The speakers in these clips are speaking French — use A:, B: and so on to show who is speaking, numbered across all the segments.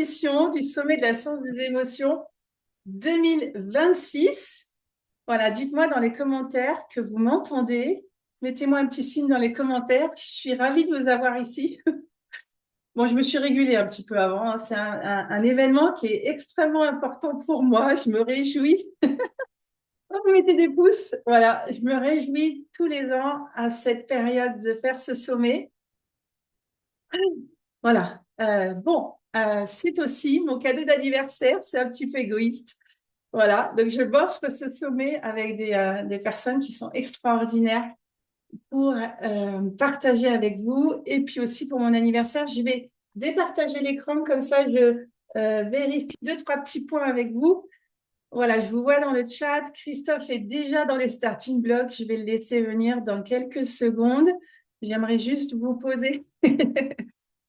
A: édition du Sommet de la science des émotions 2026. Voilà, dites-moi dans les commentaires que vous m'entendez. Mettez-moi un petit signe dans les commentaires. Je suis ravie de vous avoir ici. Bon, je me suis régulée un petit peu avant, hein. C'est un événement qui est extrêmement important pour moi. Je me réjouis. Oh, vous mettez des pouces. Voilà, je me réjouis tous les ans à cette période de faire ce sommet. Voilà. C'est aussi mon cadeau d'anniversaire. C'est un petit peu égoïste. Voilà. Donc, je m'offre ce sommet avec des personnes qui sont extraordinaires pour partager avec vous. Et puis aussi pour mon anniversaire, je vais départager l'écran. Comme ça, je vérifie deux, trois petits points avec vous. Voilà, je vous vois dans le chat. Christophe est déjà dans les starting blocks. Je vais le laisser venir dans quelques secondes. J'aimerais juste vous poser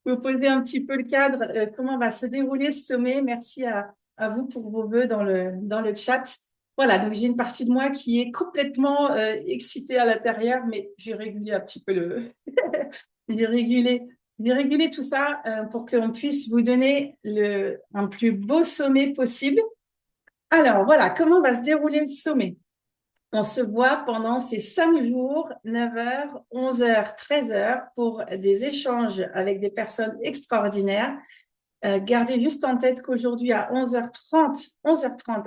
A: vous poser un petit peu le cadre, comment va se dérouler ce sommet. Merci à vous pour vos vœux dans le chat. Voilà, donc j'ai une partie de moi qui est complètement excitée à l'intérieur, mais j'ai régulé un petit peu j'ai régulé, j'ai régulé tout ça pour qu'on puisse vous donner un plus beau sommet possible. Alors voilà, comment va se dérouler le sommet? On se voit pendant ces 5 jours, 9h, 11h, 13h, pour des échanges avec des personnes extraordinaires. Gardez juste en tête qu'aujourd'hui, à 11h30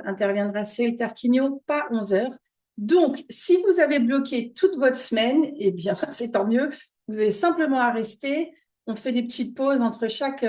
A: interviendra Cyril Tarquinio, pas 11h. Donc, si vous avez bloqué toute votre semaine, eh bien, c'est tant mieux. Vous avez simplement à rester. On fait des petites pauses entre chaque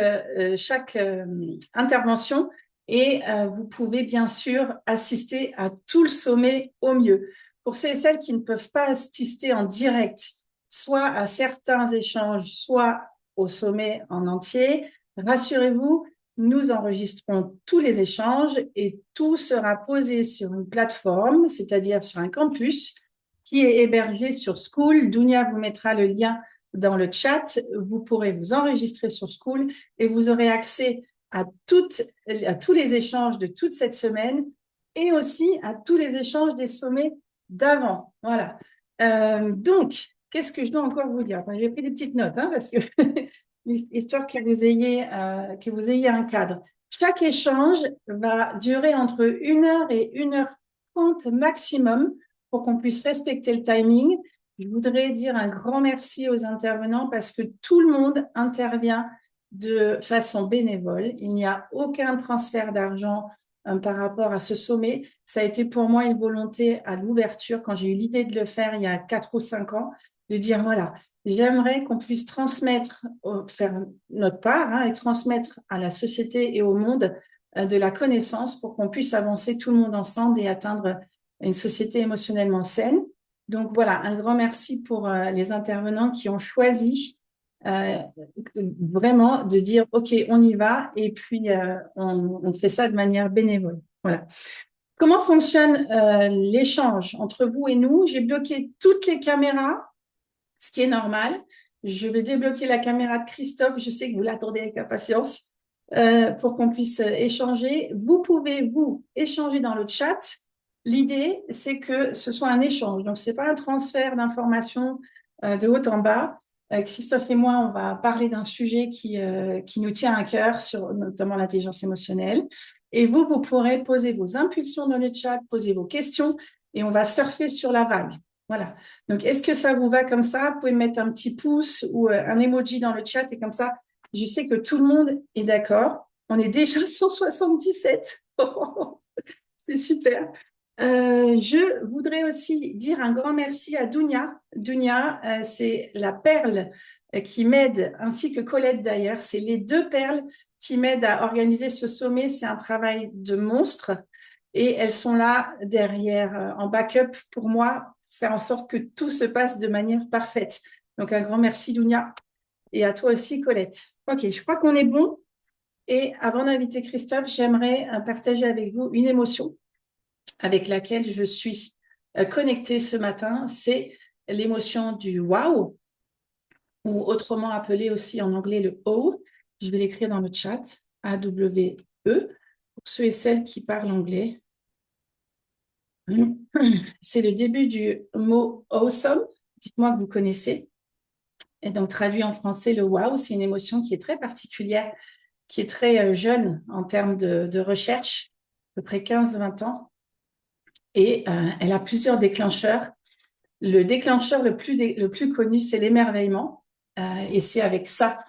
A: intervention. Et vous pouvez bien sûr assister à tout le sommet au mieux. Pour ceux et celles qui ne peuvent pas assister en direct, soit à certains échanges, soit au sommet en entier, rassurez-vous, nous enregistrons tous les échanges et tout sera posé sur une plateforme, c'est-à-dire sur un campus qui est hébergé sur School. Dounia vous mettra le lien dans le chat. Vous pourrez vous enregistrer sur School et vous aurez accès à tous les échanges de toute cette semaine et aussi à tous les échanges des sommets d'avant. Voilà. Donc, qu'est-ce que je dois encore vous dire? Attends, j'ai pris des petites notes parce que histoire que vous ayez un cadre. Chaque échange va durer entre 1 heure et 1h30 maximum pour qu'on puisse respecter le timing. Je voudrais dire un grand merci aux intervenants parce que tout le monde intervient de façon bénévole. Il n'y a aucun transfert d'argent par rapport à ce sommet. Ça a été pour moi une volonté à l'ouverture quand j'ai eu l'idée de le faire il y a 4 ou 5 ans, de dire voilà, j'aimerais qu'on puisse transmettre, faire notre part et transmettre à la société et au monde de la connaissance pour qu'on puisse avancer tout le monde ensemble et atteindre une société émotionnellement saine. Donc voilà, un grand merci pour les intervenants qui ont choisi vraiment de dire ok, on y va et puis on fait ça de manière bénévole. Voilà. Comment fonctionne l'échange entre vous et nous? J'ai bloqué toutes les caméras, ce qui est normal. Je vais débloquer la caméra de Christophe. Je sais que vous l'attendez avec impatience pour qu'on puisse échanger. Vous pouvez, vous, échanger dans le chat. L'idée, c'est que ce soit un échange. Donc, ce n'est pas un transfert d'informations de haut en bas. Christophe et moi, on va parler d'un sujet qui nous tient à cœur, sur notamment l'intelligence émotionnelle. Et vous, vous pourrez poser vos impulsions dans le chat, poser vos questions et on va surfer sur la vague. Voilà. Donc, est-ce que ça vous va comme ça? Vous pouvez mettre un petit pouce ou un emoji dans le chat et comme ça, je sais que tout le monde est d'accord. On est déjà sur 77. C'est super. Je voudrais aussi dire un grand merci à Dounia. Dounia, c'est la perle qui m'aide, ainsi que Colette d'ailleurs. C'est les deux perles qui m'aident à organiser ce sommet. C'est un travail de monstre et elles sont là derrière en backup pour moi, pour faire en sorte que tout se passe de manière parfaite. Donc un grand merci Dounia et à toi aussi Colette. Ok, je crois qu'on est bon. Et avant d'inviter Christophe, j'aimerais partager avec vous une émotion avec laquelle je suis connectée ce matin. C'est l'émotion du wow, ou autrement appelé aussi en anglais le O. Je vais l'écrire dans le chat, A-W-E, pour ceux et celles qui parlent anglais. C'est le début du mot awesome. Dites-moi que vous connaissez. Et donc, traduit en français, le wow, c'est une émotion qui est très particulière qui est très jeune en termes de recherche, à peu près 15-20 ans. Et elle a plusieurs déclencheurs. Le déclencheur le plus connu, c'est l'émerveillement. Et c'est avec ça,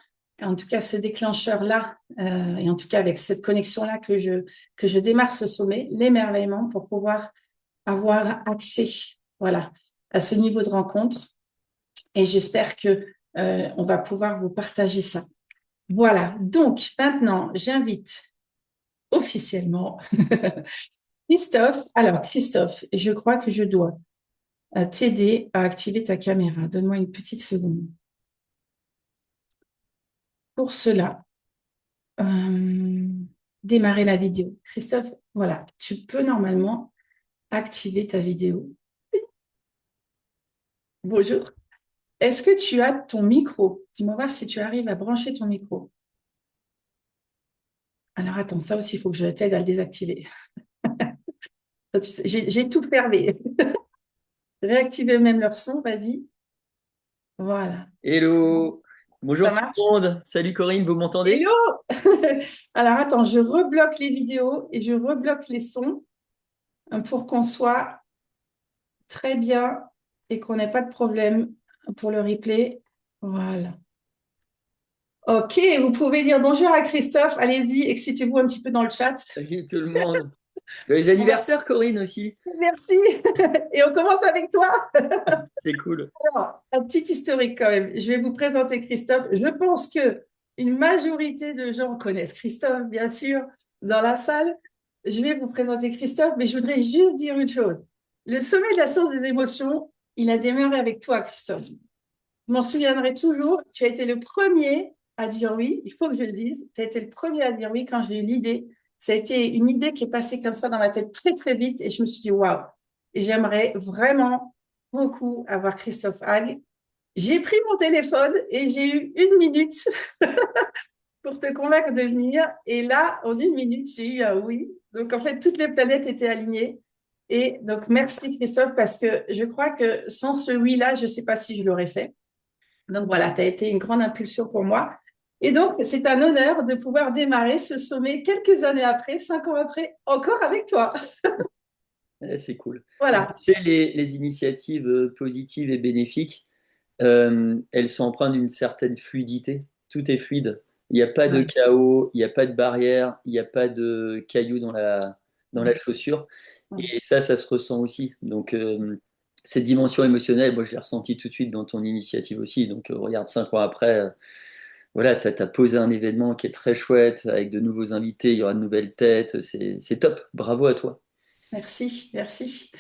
A: en tout cas ce déclencheur-là, et en tout cas avec cette connexion-là que je démarre ce sommet, l'émerveillement, pour pouvoir avoir accès, voilà, à ce niveau de rencontre. Et j'espère que on va pouvoir vous partager ça. Voilà. Donc maintenant, j'invite officiellement Christophe. Alors Christophe, je crois que je dois t'aider à activer ta caméra. Donne-moi une petite seconde. Pour cela, démarrer la vidéo. Christophe, voilà, tu peux normalement activer ta vidéo. Bonjour. Est-ce que tu as ton micro? Dis-moi voir si tu arrives à brancher ton micro. Alors attends, ça aussi, il faut que je t'aide à le désactiver. J'ai tout fermé. Réactiver même leur son, vas-y. Voilà.
B: Hello,
A: Ça
B: bonjour tout le
A: marche?
B: monde. Salut Corinne, vous m'entendez?
A: Hello! Alors attends, je rebloque les vidéos et je rebloque les sons pour qu'on soit très bien et qu'on n'ait pas de problème pour le replay. Voilà. Ok, vous pouvez dire bonjour à Christophe. Allez-y, excitez-vous un petit peu dans le chat.
B: Salut tout le monde. Joyeux
A: On va-
B: anniversaire Corinne aussi.
A: Merci. Et on commence avec toi.
B: C'est cool.
A: Alors, un petit historique quand même. Je vais vous présenter Christophe. Je pense que une majorité de gens connaissent Christophe, bien sûr, dans la salle. Je vais vous présenter Christophe, mais je voudrais juste dire une chose. Le sommet de la source des émotions, il a démarré avec toi, Christophe. Je m'en souviendrai toujours. Tu as été le premier à dire oui. Il faut que je le dise. Tu as été le premier à dire oui quand j'ai eu l'idée. Ça a été une idée qui est passée comme ça dans ma tête très, très vite. Et je me suis dit, waouh. Et j'aimerais vraiment beaucoup avoir Christophe Hague. J'ai pris mon téléphone et j'ai eu 1 minute pour te convaincre de venir. Et là, en 1 minute, j'ai eu un oui. Donc, en fait, toutes les planètes étaient alignées. Et donc, merci Christophe, parce que je crois que sans ce oui-là, je ne sais pas si je l'aurais fait. Donc voilà, tu as été une grande impulsion pour moi. Et donc, c'est un honneur de pouvoir démarrer ce sommet quelques années après, 5 ans après, encore avec toi.
B: C'est cool. Tu
A: Voilà.
B: sais, les initiatives positives et bénéfiques, elles sont empreintes d'une certaine fluidité. Tout est fluide. Il n'y a pas de
A: Ouais.
B: chaos, il n'y a pas de barrière, il n'y a pas de cailloux dans la chaussure.
A: Ouais.
B: Et ça se ressent aussi. Donc, cette dimension émotionnelle, moi, je l'ai ressentie tout de suite dans ton initiative aussi. Donc, regarde, 5 ans après, voilà, tu as posé un événement qui est très chouette, avec de nouveaux invités, il y aura de nouvelles têtes. C'est top. Bravo à toi.
A: Merci, merci.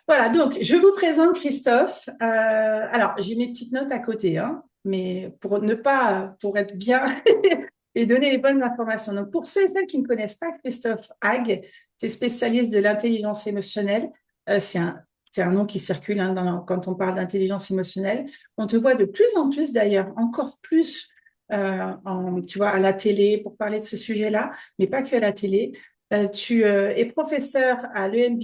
A: Voilà, donc je vous présente Christophe. Alors, j'ai mes petites notes à côté, hein, mais pour ne pas, pour être bien et donner les bonnes informations. Donc, pour ceux et celles qui ne connaissent pas Christophe Hague, tu es spécialiste de l'intelligence émotionnelle. C'est un nom qui circule hein, quand on parle d'intelligence émotionnelle. On te voit de plus en plus d'ailleurs, encore plus, tu vois, à la télé pour parler de ce sujet-là, mais pas que à la télé. Tu es professeur à l'EM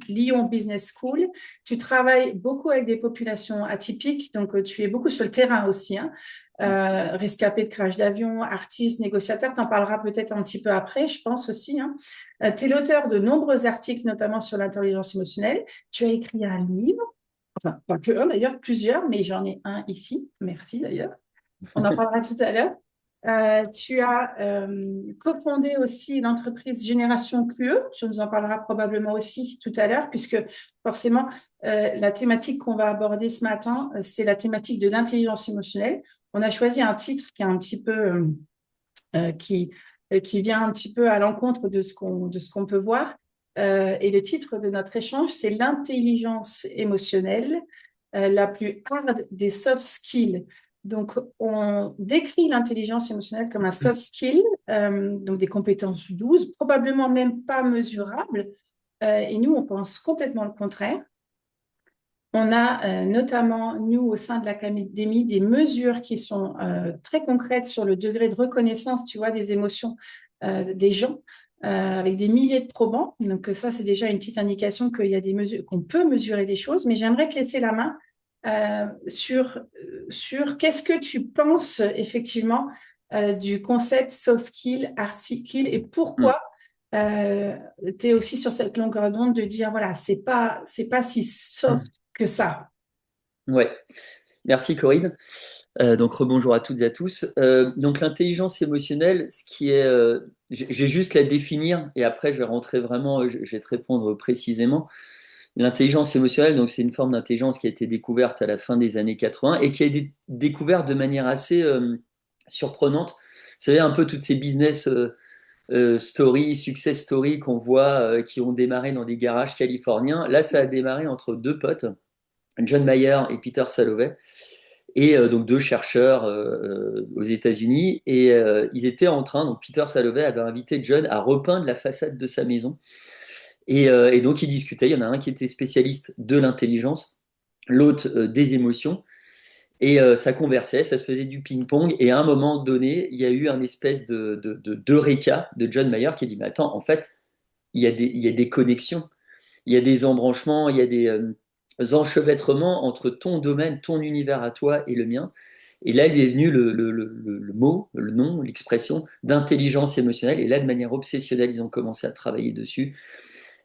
A: Lyon Business School. Tu travailles beaucoup avec des populations atypiques, donc tu es beaucoup sur le terrain aussi, hein. Rescapés de crash d'avion, artistes, négociateurs, tu en parleras peut-être un petit peu après, je pense aussi, hein. Tu es l'auteur de nombreux articles, notamment sur l'intelligence émotionnelle. Tu as écrit un livre, enfin, pas que un d'ailleurs, plusieurs, mais j'en ai un ici. Merci d'ailleurs. On en parlera tout à l'heure. Tu as cofondé aussi l'entreprise Génération QE. Tu nous en parleras probablement aussi tout à l'heure, puisque forcément, la thématique qu'on va aborder ce matin, c'est la thématique de l'intelligence émotionnelle. On a choisi un titre qui est un petit peu qui vient un petit peu à l'encontre de ce qu'on peut voir. Et le titre de notre échange, c'est l'intelligence émotionnelle, la plus hard des soft skills. Donc, on décrit l'intelligence émotionnelle comme un soft skill, donc des compétences douces, probablement même pas mesurables. Et nous, on pense complètement le contraire. On a notamment, nous, au sein de l'académie, des mesures qui sont très concrètes sur le degré de reconnaissance, tu vois, des émotions des gens, avec des milliers de probants. Donc ça, c'est déjà une petite indication qu'il y a des mesures, qu'on peut mesurer des choses. Mais j'aimerais te laisser la main sur qu'est-ce que tu penses effectivement du concept soft skill, hard skill et
B: Mm.
A: pourquoi tu es aussi sur cette longueur d'onde de dire, voilà, c'est pas si soft que ça.
B: Ouais, merci Corinne. Donc rebonjour à toutes et à tous. Donc l'intelligence émotionnelle, ce qui est, j'ai juste la définir et après je vais rentrer vraiment, je vais te répondre précisément. L'intelligence émotionnelle, donc c'est une forme d'intelligence qui a été découverte à la fin des années 80 et qui a été découverte de manière assez surprenante. Vous savez un peu toutes ces business stories, success stories qu'on voit qui ont démarré dans des garages californiens. Là, ça a démarré entre deux potes, John Mayer et Peter Salovey et donc deux chercheurs aux États-Unis. Et ils étaient en train, donc Peter Salovey avait invité John à repeindre la façade de sa maison. Et donc ils discutaient. Il y en a un qui était spécialiste de l'intelligence, l'autre des émotions. Et ça conversait, ça se faisait du ping-pong. Et à un moment donné, il y a eu un espèce d'eureka de John Mayer qui dit, mais attends, en fait, il y a des connexions, il y a des embranchements, il y a des enchevêtrements entre ton domaine, ton univers à toi et le mien. Et là, lui est venu le mot, le nom, l'expression d'intelligence émotionnelle. Et là, de manière obsessionnelle, ils ont commencé à travailler dessus,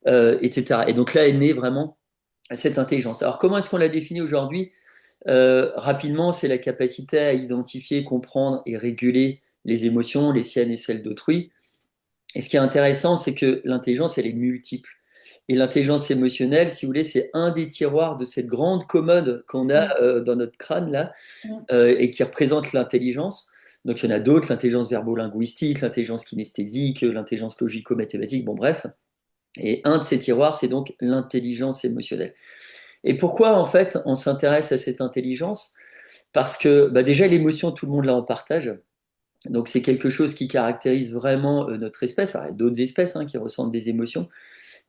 B: etc. Et donc là est née vraiment cette intelligence. Alors, comment est-ce qu'on la définit aujourd'hui? Rapidement, c'est la capacité à identifier, comprendre et réguler les émotions, les siennes et celles d'autrui. Et ce qui est intéressant, c'est que l'intelligence, elle est multiple. Et l'intelligence émotionnelle, si vous voulez, c'est un des tiroirs de cette grande commode qu'on
A: Mm,
B: a dans notre crâne là,
A: mm,
B: et qui représente l'intelligence. Donc il y en a d'autres, l'intelligence verbo-linguistique, l'intelligence kinesthésique, l'intelligence logico-mathématique, bon bref. Et un de ces tiroirs, c'est donc l'intelligence émotionnelle. Et pourquoi en fait on s'intéresse à cette intelligence? Parce que bah, déjà l'émotion, tout le monde là en partage. Donc c'est quelque chose qui caractérise vraiment notre espèce. Alors, il y a d'autres espèces qui ressentent des émotions,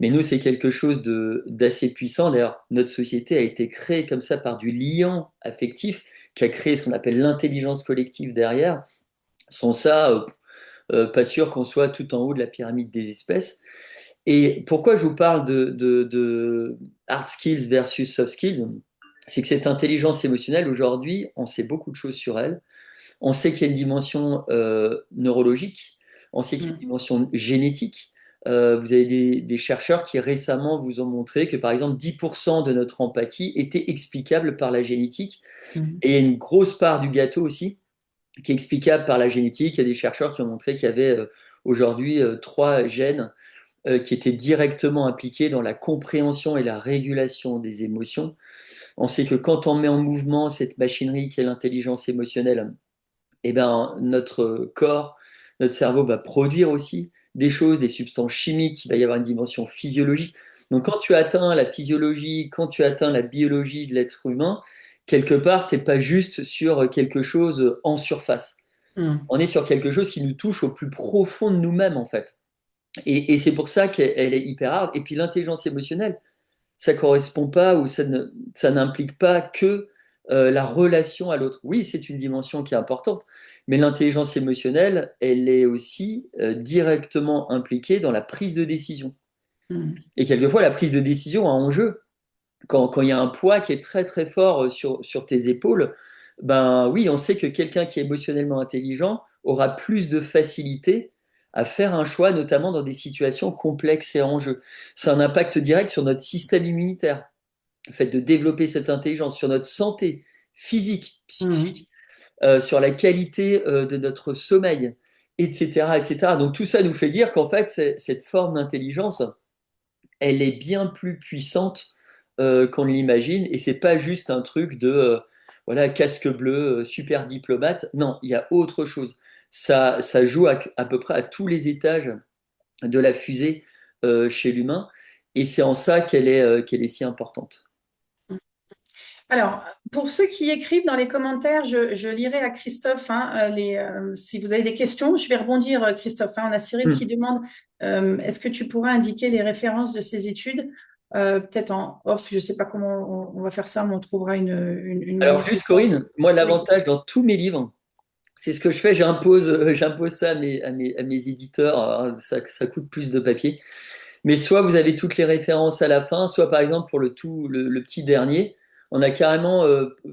B: mais nous c'est quelque chose d'assez puissant. D'ailleurs, notre société a été créée comme ça par du lien affectif qui a créé ce qu'on appelle l'intelligence collective derrière. Sans ça, pas sûr qu'on soit tout en haut de la pyramide des espèces. Et pourquoi je vous parle de hard skills versus soft skills? C'est que cette intelligence émotionnelle, aujourd'hui, on sait beaucoup de choses sur elle. On sait qu'il y a une dimension neurologique, on sait qu'il y a une
A: mm,
B: dimension génétique. Vous avez des chercheurs qui récemment vous ont montré que par exemple 10% de notre empathie était explicable par la génétique.
A: mm.
B: Et il y a une grosse part du gâteau aussi qui est explicable par la génétique. Il y a des chercheurs qui ont montré qu'il y avait aujourd'hui trois gènes qui étaient directement impliqués dans la compréhension et la régulation des émotions. On sait que quand on met en mouvement cette machinerie qui est l'intelligence émotionnelle, eh ben, notre corps, notre cerveau va produire aussi des choses, des substances chimiques, il va y avoir une dimension physiologique. Donc quand tu atteins la physiologie, quand tu atteins la biologie de l'être humain, quelque part, tu n'es pas juste sur quelque chose en surface.
A: Mm.
B: On est sur quelque chose qui nous touche au plus profond de nous-mêmes, en fait. Et c'est pour ça qu'elle est hyper hard. Et puis l'intelligence émotionnelle, ça correspond pas ou ça n'implique pas que la relation à l'autre. Oui, c'est une dimension qui est importante, mais l'intelligence émotionnelle, elle est aussi directement impliquée dans la prise de décision.
A: Mm.
B: Et quelquefois, la prise de décision a en jeu. Quand il y a un poids qui est très très fort sur tes épaules, ben oui, on sait que quelqu'un qui est émotionnellement intelligent aura plus de facilité à faire un choix, notamment dans des situations complexes et en jeu. C'est un impact direct sur notre système immunitaire, le fait de développer cette intelligence, sur notre santé physique,
A: Mm.
B: psychique, sur la qualité de notre sommeil, etc., etc. Donc tout ça nous fait dire qu'en fait, cette forme d'intelligence, elle est bien plus puissante qu'on ne l'imagine, et c'est pas juste un truc de voilà, casque bleu, super diplomate. Non, il y a autre chose. Ça joue à peu près à tous les étages de la fusée chez l'humain, et c'est en ça qu'elle est si importante.
A: Alors, pour ceux qui écrivent dans les commentaires, je lirai à Christophe si vous avez des questions. Je vais rebondir, Christophe. On a Cyril qui
B: Hmm.
A: demande est-ce que tu pourrais indiquer les références de ces études? Peut-être en off, je ne sais pas comment on va faire ça, mais on trouvera une
B: Alors
A: manière de
B: juste
A: faire.
B: Corinne, moi
A: Oui.
B: l'avantage dans tous mes livres, c'est ce que je fais, j'impose ça à mes éditeurs, alors, ça coûte plus de papier. Mais soit vous avez toutes les références à la fin, soit par exemple pour le petit dernier, on a carrément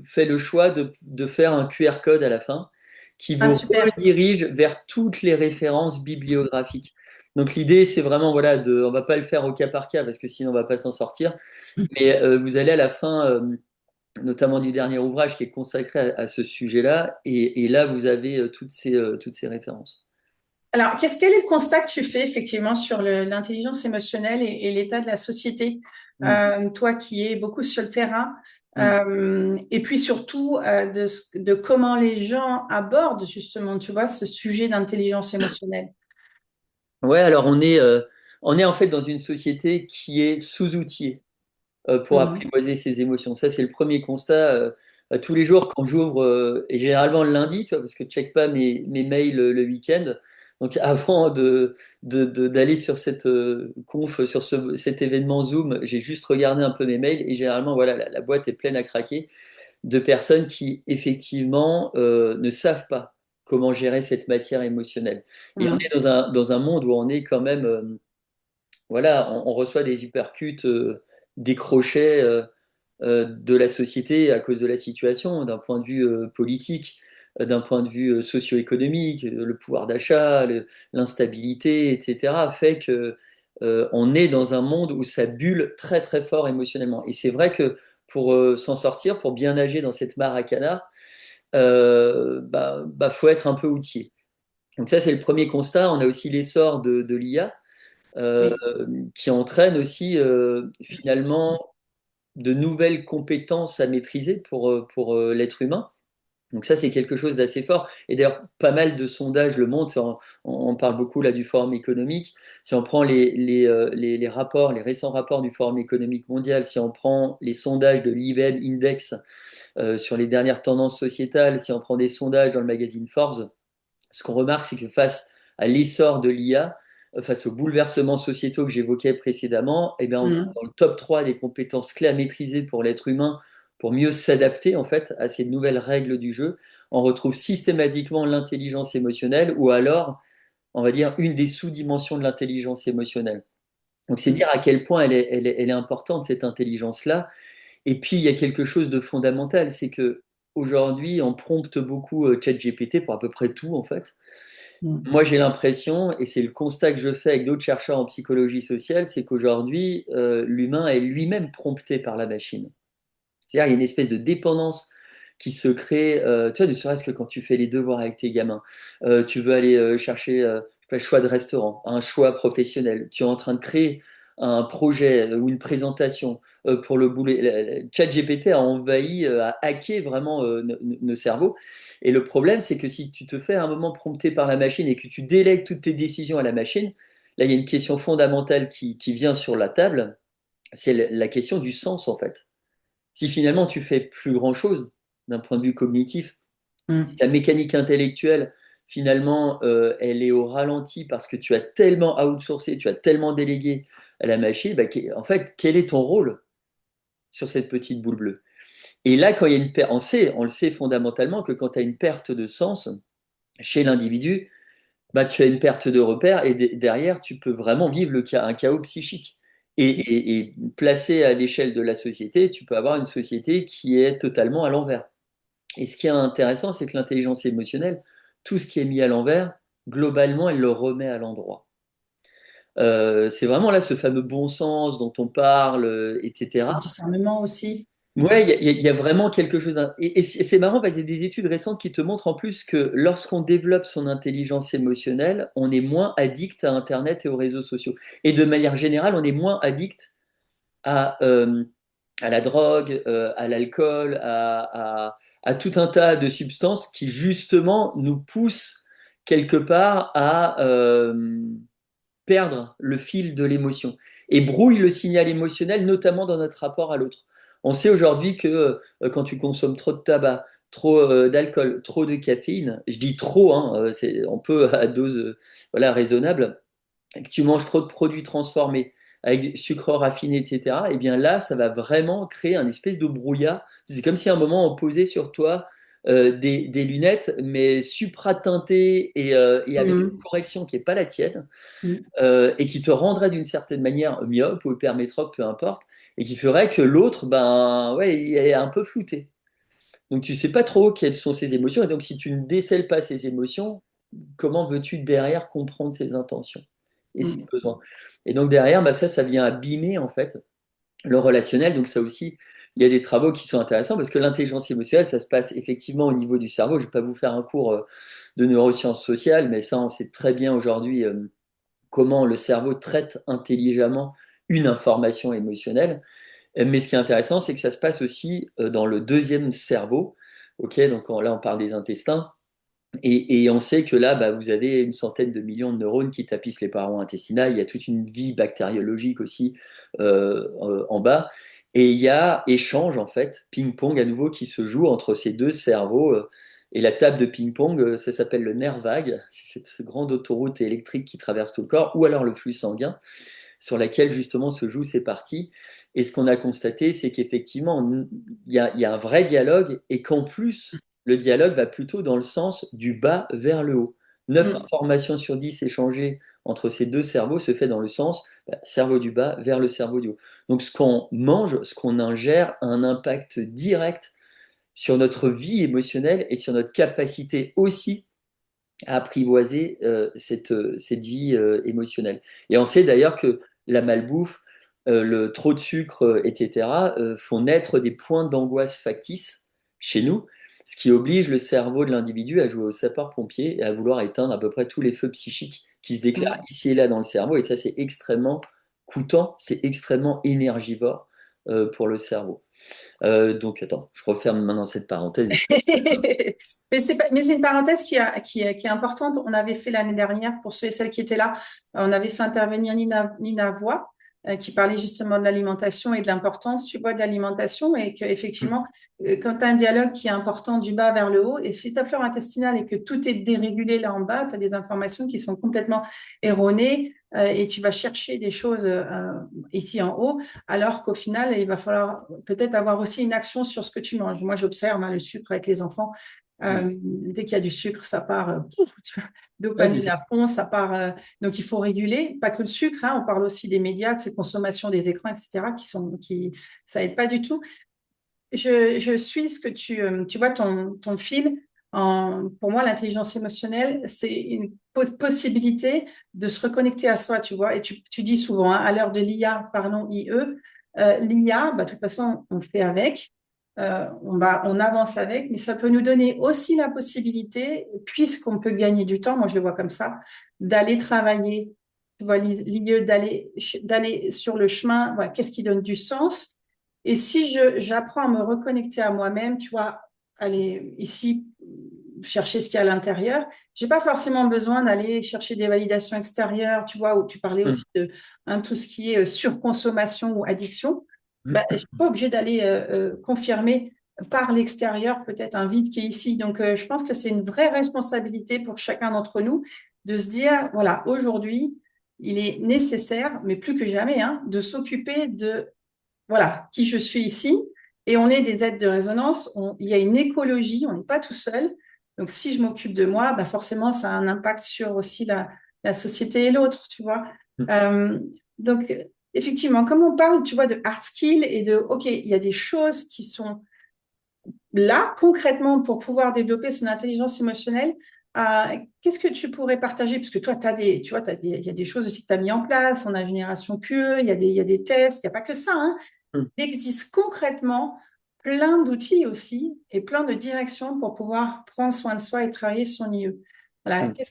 B: fait le choix de faire un QR code à la fin. qui
A: Ah,
B: vous
A: super.
B: redirige vers toutes les références bibliographiques. Donc l'idée, c'est vraiment, voilà, on va pas le faire au cas par cas parce que sinon on va pas s'en sortir, mais vous allez à la fin, notamment du dernier ouvrage qui est consacré à ce sujet-là, et là vous avez toutes ces références.
A: Alors, quel est le constat que tu fais effectivement sur l'intelligence émotionnelle et l'état de la société,
B: Mm.
A: toi qui es beaucoup sur le terrain,
B: Mm.
A: et puis surtout de comment les gens abordent justement, tu vois, ce sujet d'intelligence émotionnelle.
B: Ouais, alors on est en fait dans une société qui est sous-outillée pour
A: Mhm.
B: apprivoiser ses émotions. Ça, c'est le premier constat. Tous les jours, quand j'ouvre, et généralement le lundi, tu vois, parce que je ne check pas mes mails le week-end. Donc, avant d'aller sur cette conf, sur cet événement Zoom, j'ai juste regardé un peu mes mails et généralement, voilà, la boîte est pleine à craquer de personnes qui, effectivement, ne savent pas comment gérer cette matière émotionnelle. Et on
A: Mhm.
B: est dans un monde où on est quand même, voilà, on reçoit des uppercuts, des crochets de la société à cause de la situation, d'un point de vue politique, d'un point de vue socio-économique, le pouvoir d'achat, l'instabilité, etc., fait que on est dans un monde où ça bulle très très fort émotionnellement. Et c'est vrai que pour s'en sortir, pour bien nager dans cette mare à canard, faut être un peu outillé. Donc ça, c'est le premier constat. On a aussi l'essor de l'IA euh,
A: Oui.
B: qui entraîne aussi finalement de nouvelles compétences à maîtriser pour l'être humain. Donc ça, c'est quelque chose d'assez fort. Et d'ailleurs, pas mal de sondages le montrent. On parle beaucoup là du Forum économique. Si on prend les rapports, les récents rapports du Forum économique mondial, si on prend les sondages de l'IBM Index sur les dernières tendances sociétales, si on prend des sondages dans le magazine Forbes, ce qu'on remarque, c'est que face à l'essor de l'IA, face aux bouleversements sociétaux que j'évoquais précédemment, eh bien,
A: Mhm.
B: dans le top 3 des compétences clés à maîtriser pour l'être humain, pour mieux s'adapter en fait à ces nouvelles règles du jeu, on retrouve systématiquement l'intelligence émotionnelle ou alors, on va dire, une des sous-dimensions de l'intelligence émotionnelle. Donc c'est dire à quel point elle est importante, cette intelligence-là. Et puis il y a quelque chose de fondamental, c'est que aujourd'hui on prompte beaucoup ChatGPT pour à peu près tout en fait.
A: Mhm.
B: Moi, j'ai l'impression, et c'est le constat que je fais avec d'autres chercheurs en psychologie sociale, c'est qu'aujourd'hui, l'humain est lui-même prompté par la machine. C'est-à-dire, il y a une espèce de dépendance qui se crée, tu vois, ne serait-ce que quand tu fais les devoirs avec tes gamins, tu veux aller chercher je sais pas, un choix de restaurant, un choix professionnel, tu es en train de créer un projet ou une présentation pour le boulot. ChatGPT a envahi, a hacké vraiment nos cerveaux. Et le problème, c'est que si tu te fais à un moment prompter par la machine et que tu délègues toutes tes décisions à la machine, là, il y a une question fondamentale qui vient sur la table, c'est la question du sens, en fait. Si finalement tu fais plus grand-chose d'un point de vue cognitif, si
A: Mhm.
B: ta mécanique intellectuelle, finalement, elle est au ralenti parce que tu as tellement outsourcé, tu as tellement délégué à la machine, bah, en fait, quel est ton rôle sur cette petite boule bleue? Et là, quand il y a une perte, on le sait fondamentalement que quand tu as une perte de sens chez l'individu, bah, tu as une perte de repère et derrière, tu peux vraiment vivre un chaos psychique. Et placé à l'échelle de la société, tu peux avoir une société qui est totalement à l'envers. Et ce qui est intéressant, c'est que l'intelligence émotionnelle, tout ce qui est mis à l'envers, globalement, elle le remet à l'endroit. C'est vraiment là ce fameux bon sens dont on parle, etc.
A: Le discernement aussi.
B: Ouais, il y a vraiment quelque chose. Et c'est marrant parce qu'il y a des études récentes qui te montrent en plus que lorsqu'on développe son intelligence émotionnelle, on est moins addict à Internet et aux réseaux sociaux. Et de manière générale, on est moins addict à, euh, à la drogue, à l'alcool, à tout un tas de substances qui justement nous poussent quelque part à perdre le fil de l'émotion et brouillent le signal émotionnel, notamment dans notre rapport à l'autre. On sait aujourd'hui que quand tu consommes trop de tabac, trop d'alcool, trop de caféine, je dis trop, hein, on peut à dose voilà, raisonnable, et que tu manges trop de produits transformés avec du sucre raffiné, etc., et bien là, ça va vraiment créer un espèce de brouillard. C'est comme si à un moment on posait sur toi des lunettes, mais supra-teintées et avec une
A: Mhm.
B: correction qui n'est pas la tienne,
A: Mhm.
B: et qui te rendrait d'une certaine manière myope ou hypermétrope, peu importe, et qui ferait que l'autre, ben, ouais, il est un peu flouté. Donc tu sais pas trop quelles sont ses émotions. Et donc si tu ne décèles pas ses émotions, comment veux-tu derrière comprendre ses intentions et ses
A: Mm.
B: besoins? Et donc derrière, bah, ça vient abîmer en fait le relationnel. Donc ça aussi, il y a des travaux qui sont intéressants parce que l'intelligence émotionnelle, ça se passe effectivement au niveau du cerveau. Je ne vais pas vous faire un cours de neurosciences sociales, mais ça, on sait très bien aujourd'hui comment le cerveau traite intelligemment une information émotionnelle. Mais ce qui est intéressant, c'est que ça se passe aussi dans le deuxième cerveau. Ok, donc là, on parle des intestins. Et on sait que là, bah, vous avez une centaine de millions de neurones qui tapissent les parois intestinales. Il y a toute une vie bactériologique aussi en bas. Et il y a échange, en fait, ping-pong à nouveau, qui se joue entre ces deux cerveaux. Et la table de ping-pong, ça s'appelle le nerf vague. C'est cette grande autoroute électrique qui traverse tout le corps, ou alors le flux sanguin, sur laquelle justement se jouent ces parties. Et ce qu'on a constaté, c'est qu'effectivement, il y a un vrai dialogue et qu'en plus, le dialogue va plutôt dans le sens du bas vers le haut. 9
A: Mm.
B: informations sur 10 échangées entre ces deux cerveaux se fait dans le sens cerveau du bas vers le cerveau du haut. Donc ce qu'on mange, ce qu'on ingère a un impact direct sur notre vie émotionnelle et sur notre capacité aussi à apprivoiser cette vie émotionnelle. Et on sait d'ailleurs que la malbouffe, le trop de sucre, etc., font naître des points d'angoisse factices chez nous, ce qui oblige le cerveau de l'individu à jouer au sapeur-pompier et à vouloir éteindre à peu près tous les feux psychiques qui se déclarent
A: Mm.
B: ici et là dans le cerveau. Et ça, c'est extrêmement coûtant, c'est extrêmement énergivore pour le cerveau. Donc, attends, je referme maintenant cette parenthèse.
A: Mais c'est une parenthèse qui est importante. On avait fait l'année dernière, pour ceux et celles qui étaient là, on avait fait intervenir Nina Voix, qui parlait justement de l'alimentation et de l'importance, tu vois, de l'alimentation et qu'effectivement, quand tu as un dialogue qui est important du bas vers le haut, et si ta flore intestinale et que tout est dérégulé là en bas, tu as des informations qui sont complètement erronées et tu vas chercher des choses ici en haut alors qu'au final, il va falloir peut-être avoir aussi une action sur ce que tu manges. Moi, j'observe le sucre avec les enfants. Dès qu'il y a du sucre, ça part tu vois,
B: Ouais, c'est
A: dopamine
B: ça.
A: à fond, ça part. Donc, il faut réguler. Pas que le sucre, hein, on parle aussi des médias, de ces consommations des écrans, etc., ça aide pas du tout. Je suis ce que tu vois, ton fil. Pour moi, l'intelligence émotionnelle, c'est une possibilité de se reconnecter à soi, tu vois. Et tu dis souvent, hein, à l'heure de l'IA, pardon, IE, l'IA, bah, de toute façon, on fait avec, on avance avec, mais ça peut nous donner aussi la possibilité, puisqu'on peut gagner du temps, moi je le vois comme ça, d'aller travailler, tu vois, l'IE, d'aller sur le chemin, voilà, qu'est-ce qui donne du sens et si j'apprends à me reconnecter à moi-même, tu vois, aller ici chercher ce qu'il y a à l'intérieur, j'ai pas forcément besoin d'aller chercher des validations extérieures, tu vois, où tu parlais aussi de tout ce qui est surconsommation ou addiction. Ben, je suis pas obligée d'aller confirmer par l'extérieur peut-être un vide qui est ici. Donc, je pense que c'est une vraie responsabilité pour chacun d'entre nous de se dire, voilà, aujourd'hui, il est nécessaire, mais plus que jamais, hein, de s'occuper de voilà, qui je suis ici. Et on est des êtres de résonance. Il y a une écologie, on n'est pas tout seul. Donc, si je m'occupe de moi, bah forcément, ça a un impact sur aussi la société et l'autre, tu vois. Euh, donc, effectivement, comme on parle, tu vois, de hard skill et de, OK, il y a des choses qui sont là, concrètement, pour pouvoir développer son intelligence émotionnelle. Qu'est-ce que tu pourrais partager? Parce que toi, tu vois, il y a des choses aussi que tu as mis en place. On a Génération QE, il y a des tests, il n'y a pas que ça, hein. Il existe concrètement plein d'outils aussi et plein de directions pour pouvoir prendre soin de soi et travailler son IE. Voilà. Qu'est-ce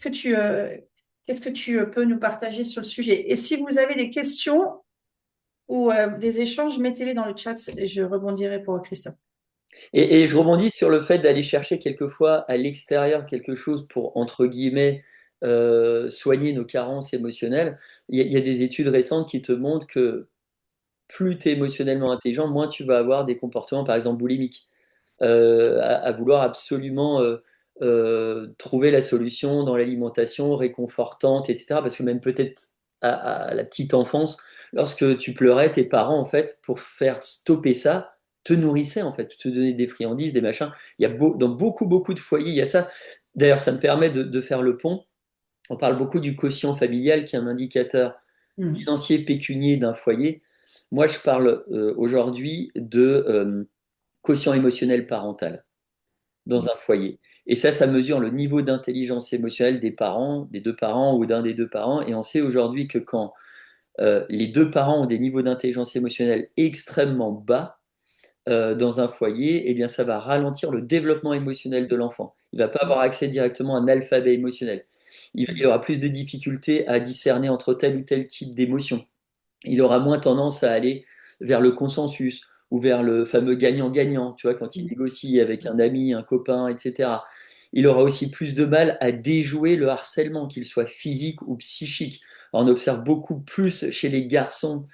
A: que tu peux nous partager sur le sujet? Et si vous avez des questions ou des échanges, mettez-les dans le chat et je rebondirai pour Christophe.
B: Et je rebondis sur le fait d'aller chercher quelquefois à l'extérieur quelque chose pour, entre guillemets, soigner nos carences émotionnelles. Il y a des études récentes qui te montrent que plus tu es émotionnellement intelligent, moins tu vas avoir des comportements, par exemple, boulimiques, à vouloir absolument trouver la solution dans l'alimentation réconfortante, etc. Parce que même peut-être à la petite enfance, lorsque tu pleurais, tes parents, en fait, pour faire stopper ça, te nourrissaient, en fait, te donnaient des friandises, des machins. Il y a dans beaucoup, beaucoup de foyers, il y a ça. D'ailleurs, ça me permet de faire le pont. On parle beaucoup du quotient familial, qui est un indicateur
A: Mhm.
B: financier pécunier d'un foyer. Moi, je parle aujourd'hui de quotient émotionnel parental. dans un foyer. Et ça mesure le niveau d'intelligence émotionnelle des parents, des deux parents ou d'un des deux parents. Et on sait aujourd'hui que quand les deux parents ont des niveaux d'intelligence émotionnelle extrêmement bas dans un foyer, eh bien, ça va ralentir le développement émotionnel de l'enfant. Il ne va pas avoir accès directement à un alphabet émotionnel. Il aura plus de difficultés à discerner entre tel ou tel type d'émotion. Il aura moins tendance à aller vers le consensus ou vers le fameux gagnant-gagnant, tu vois, quand il négocie avec un ami, un copain, etc. Il aura aussi plus de mal à déjouer le harcèlement, qu'il soit physique ou psychique. Alors, on observe beaucoup plus chez les garçons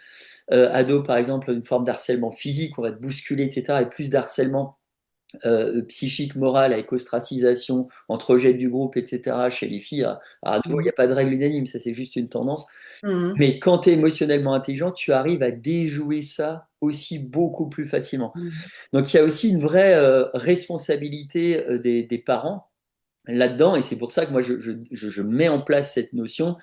B: ados, par exemple, une forme d'harcèlement physique, on va te bousculer, etc., et plus d'harcèlement psychique, moral, avec ostracisation, entre rejet du groupe, etc., chez les filles. À nouveau, il n'y a pas de règle unanime, ça c'est juste une tendance.
A: Mhm.
B: Mais quand tu es émotionnellement intelligent, tu arrives à déjouer ça aussi beaucoup plus facilement.
A: Mhm.
B: Donc il y a aussi une vraie responsabilité des parents là-dedans, et c'est pour ça que moi je mets en place cette notion.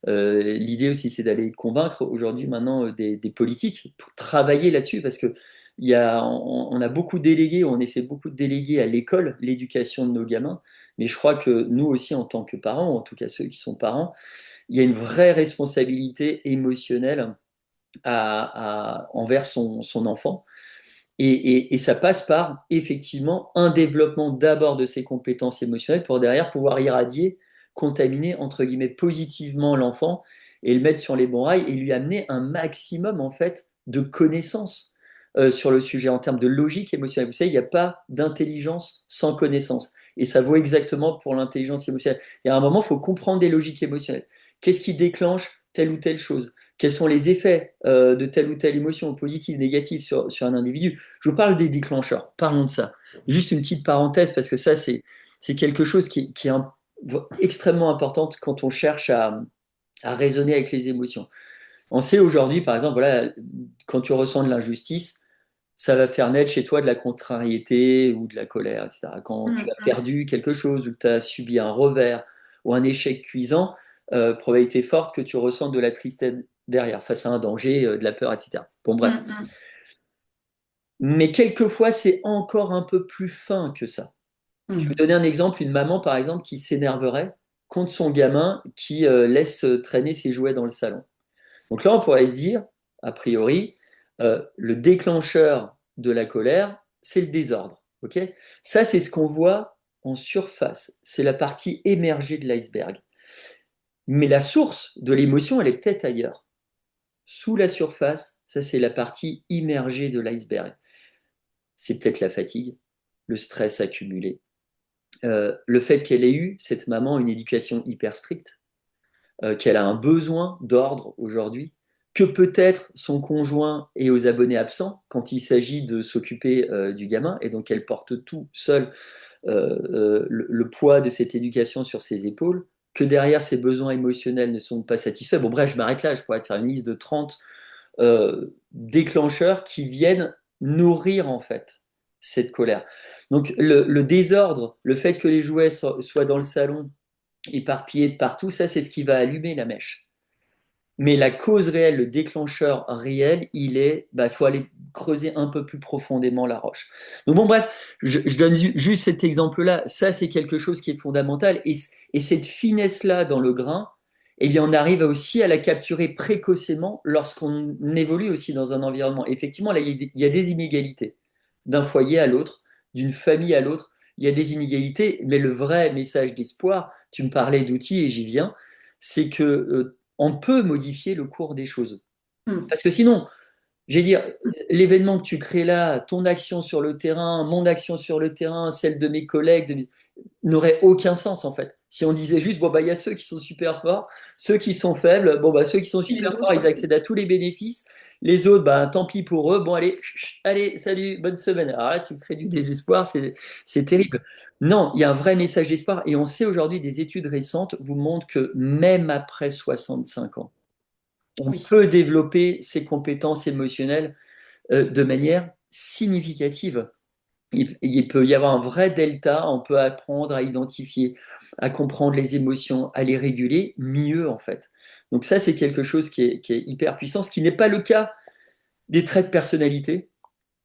B: L'idée aussi, c'est d'aller convaincre aujourd'hui maintenant des politiques pour travailler là-dessus, parce que on a beaucoup délégué, on essaie beaucoup de déléguer à l'école l'éducation de nos gamins, mais je crois que nous aussi, en tant que parents, ou en tout cas ceux qui sont parents, il y a une vraie responsabilité émotionnelle envers son enfant. Et ça passe par effectivement un développement d'abord de ses compétences émotionnelles pour derrière pouvoir irradier, contaminer entre guillemets positivement l'enfant et le mettre sur les bons rails et lui amener un maximum en fait de connaissances sur le sujet en termes de logique émotionnelle. Vous savez, il n'y a pas d'intelligence sans connaissance. Et ça vaut exactement pour l'intelligence émotionnelle. Il y a un moment, il faut comprendre des logiques émotionnelles. Qu'est-ce qui déclenche telle ou telle chose? Quels sont les effets de telle ou telle émotion, positive, négative, sur un individu? Je vous parle des déclencheurs, parlons de ça. Juste une petite parenthèse, parce que ça, c'est quelque chose qui est extrêmement important quand on cherche à raisonner avec les émotions. On sait aujourd'hui, par exemple, voilà, quand tu ressens de l'injustice, ça va faire naître chez toi de la contrariété ou de la colère, etc. Quand tu as
A: Mhm.
B: perdu quelque chose ou que tu as subi un revers ou un échec cuisant, probabilité forte que tu ressentes de la tristesse derrière, face à un danger, de la peur, etc. Bon, bref.
A: Mhm.
B: Mais quelquefois, c'est encore un peu plus fin que ça. Je vais
A: Mhm.
B: donner un exemple, une maman, par exemple, qui s'énerverait contre son gamin qui laisse traîner ses jouets dans le salon. Donc là, on pourrait se dire, a priori, le déclencheur de la colère, c'est le désordre. Ok. Ça, c'est ce qu'on voit en surface. C'est la partie émergée de l'iceberg. Mais la source de l'émotion, elle est peut-être ailleurs. Sous la surface, ça, c'est la partie immergée de l'iceberg. C'est peut-être la fatigue, le stress accumulé, le fait qu'elle ait eu, cette maman, une éducation hyper stricte, qu'elle a un besoin d'ordre aujourd'hui, que peut-être son conjoint est aux abonnés absents quand il s'agit de s'occuper du gamin, et donc elle porte tout seule le poids de cette éducation sur ses épaules, que derrière ses besoins émotionnels ne sont pas satisfaits. Bon bref, je m'arrête là, je pourrais te faire une liste de 30 déclencheurs qui viennent nourrir en fait cette colère. Donc le désordre, le fait que les jouets soient dans le salon éparpillés de partout, ça c'est ce qui va allumer la mèche. Mais la cause réelle, le déclencheur réel, il faut aller creuser un peu plus profondément la roche. Donc bon, bref, je donne juste cet exemple-là. Ça, c'est quelque chose qui est fondamental. Et cette finesse-là dans le grain, eh bien, on arrive aussi à la capturer précocement lorsqu'on évolue aussi dans un environnement. Effectivement, là, il y a des inégalités d'un foyer à l'autre, d'une famille à l'autre. Il y a des inégalités, mais le vrai message d'espoir, tu me parlais d'outils et j'y viens, c'est que on peut modifier le cours des choses.
A: Mhm.
B: Parce que sinon, j'ai dire, l'événement que tu crées là, ton action sur le terrain, mon action sur le terrain, celle de mes collègues, n'aurait aucun sens en fait. Si on disait juste, bon, bah, il y a ceux qui sont super forts, ceux qui sont faibles, bon, bah, ceux qui sont
A: Et les
B: super forts, ils
A: autres?
B: accèdent à tous les bénéfices. Les autres, bah, tant pis pour eux. Bon, allez, allez, salut, bonne semaine. Alors là, tu crées du désespoir, c'est terrible. Non, il y a un vrai message d'espoir. Et on sait aujourd'hui, des études récentes vous montrent que même après 65 ans, on
A: Oui.
B: peut développer ses compétences émotionnelles de manière significative. Il peut y avoir un vrai delta, on peut apprendre à identifier, à comprendre les émotions, à les réguler mieux en fait. Donc ça, c'est quelque chose qui est hyper puissant, ce qui n'est pas le cas des traits de personnalité.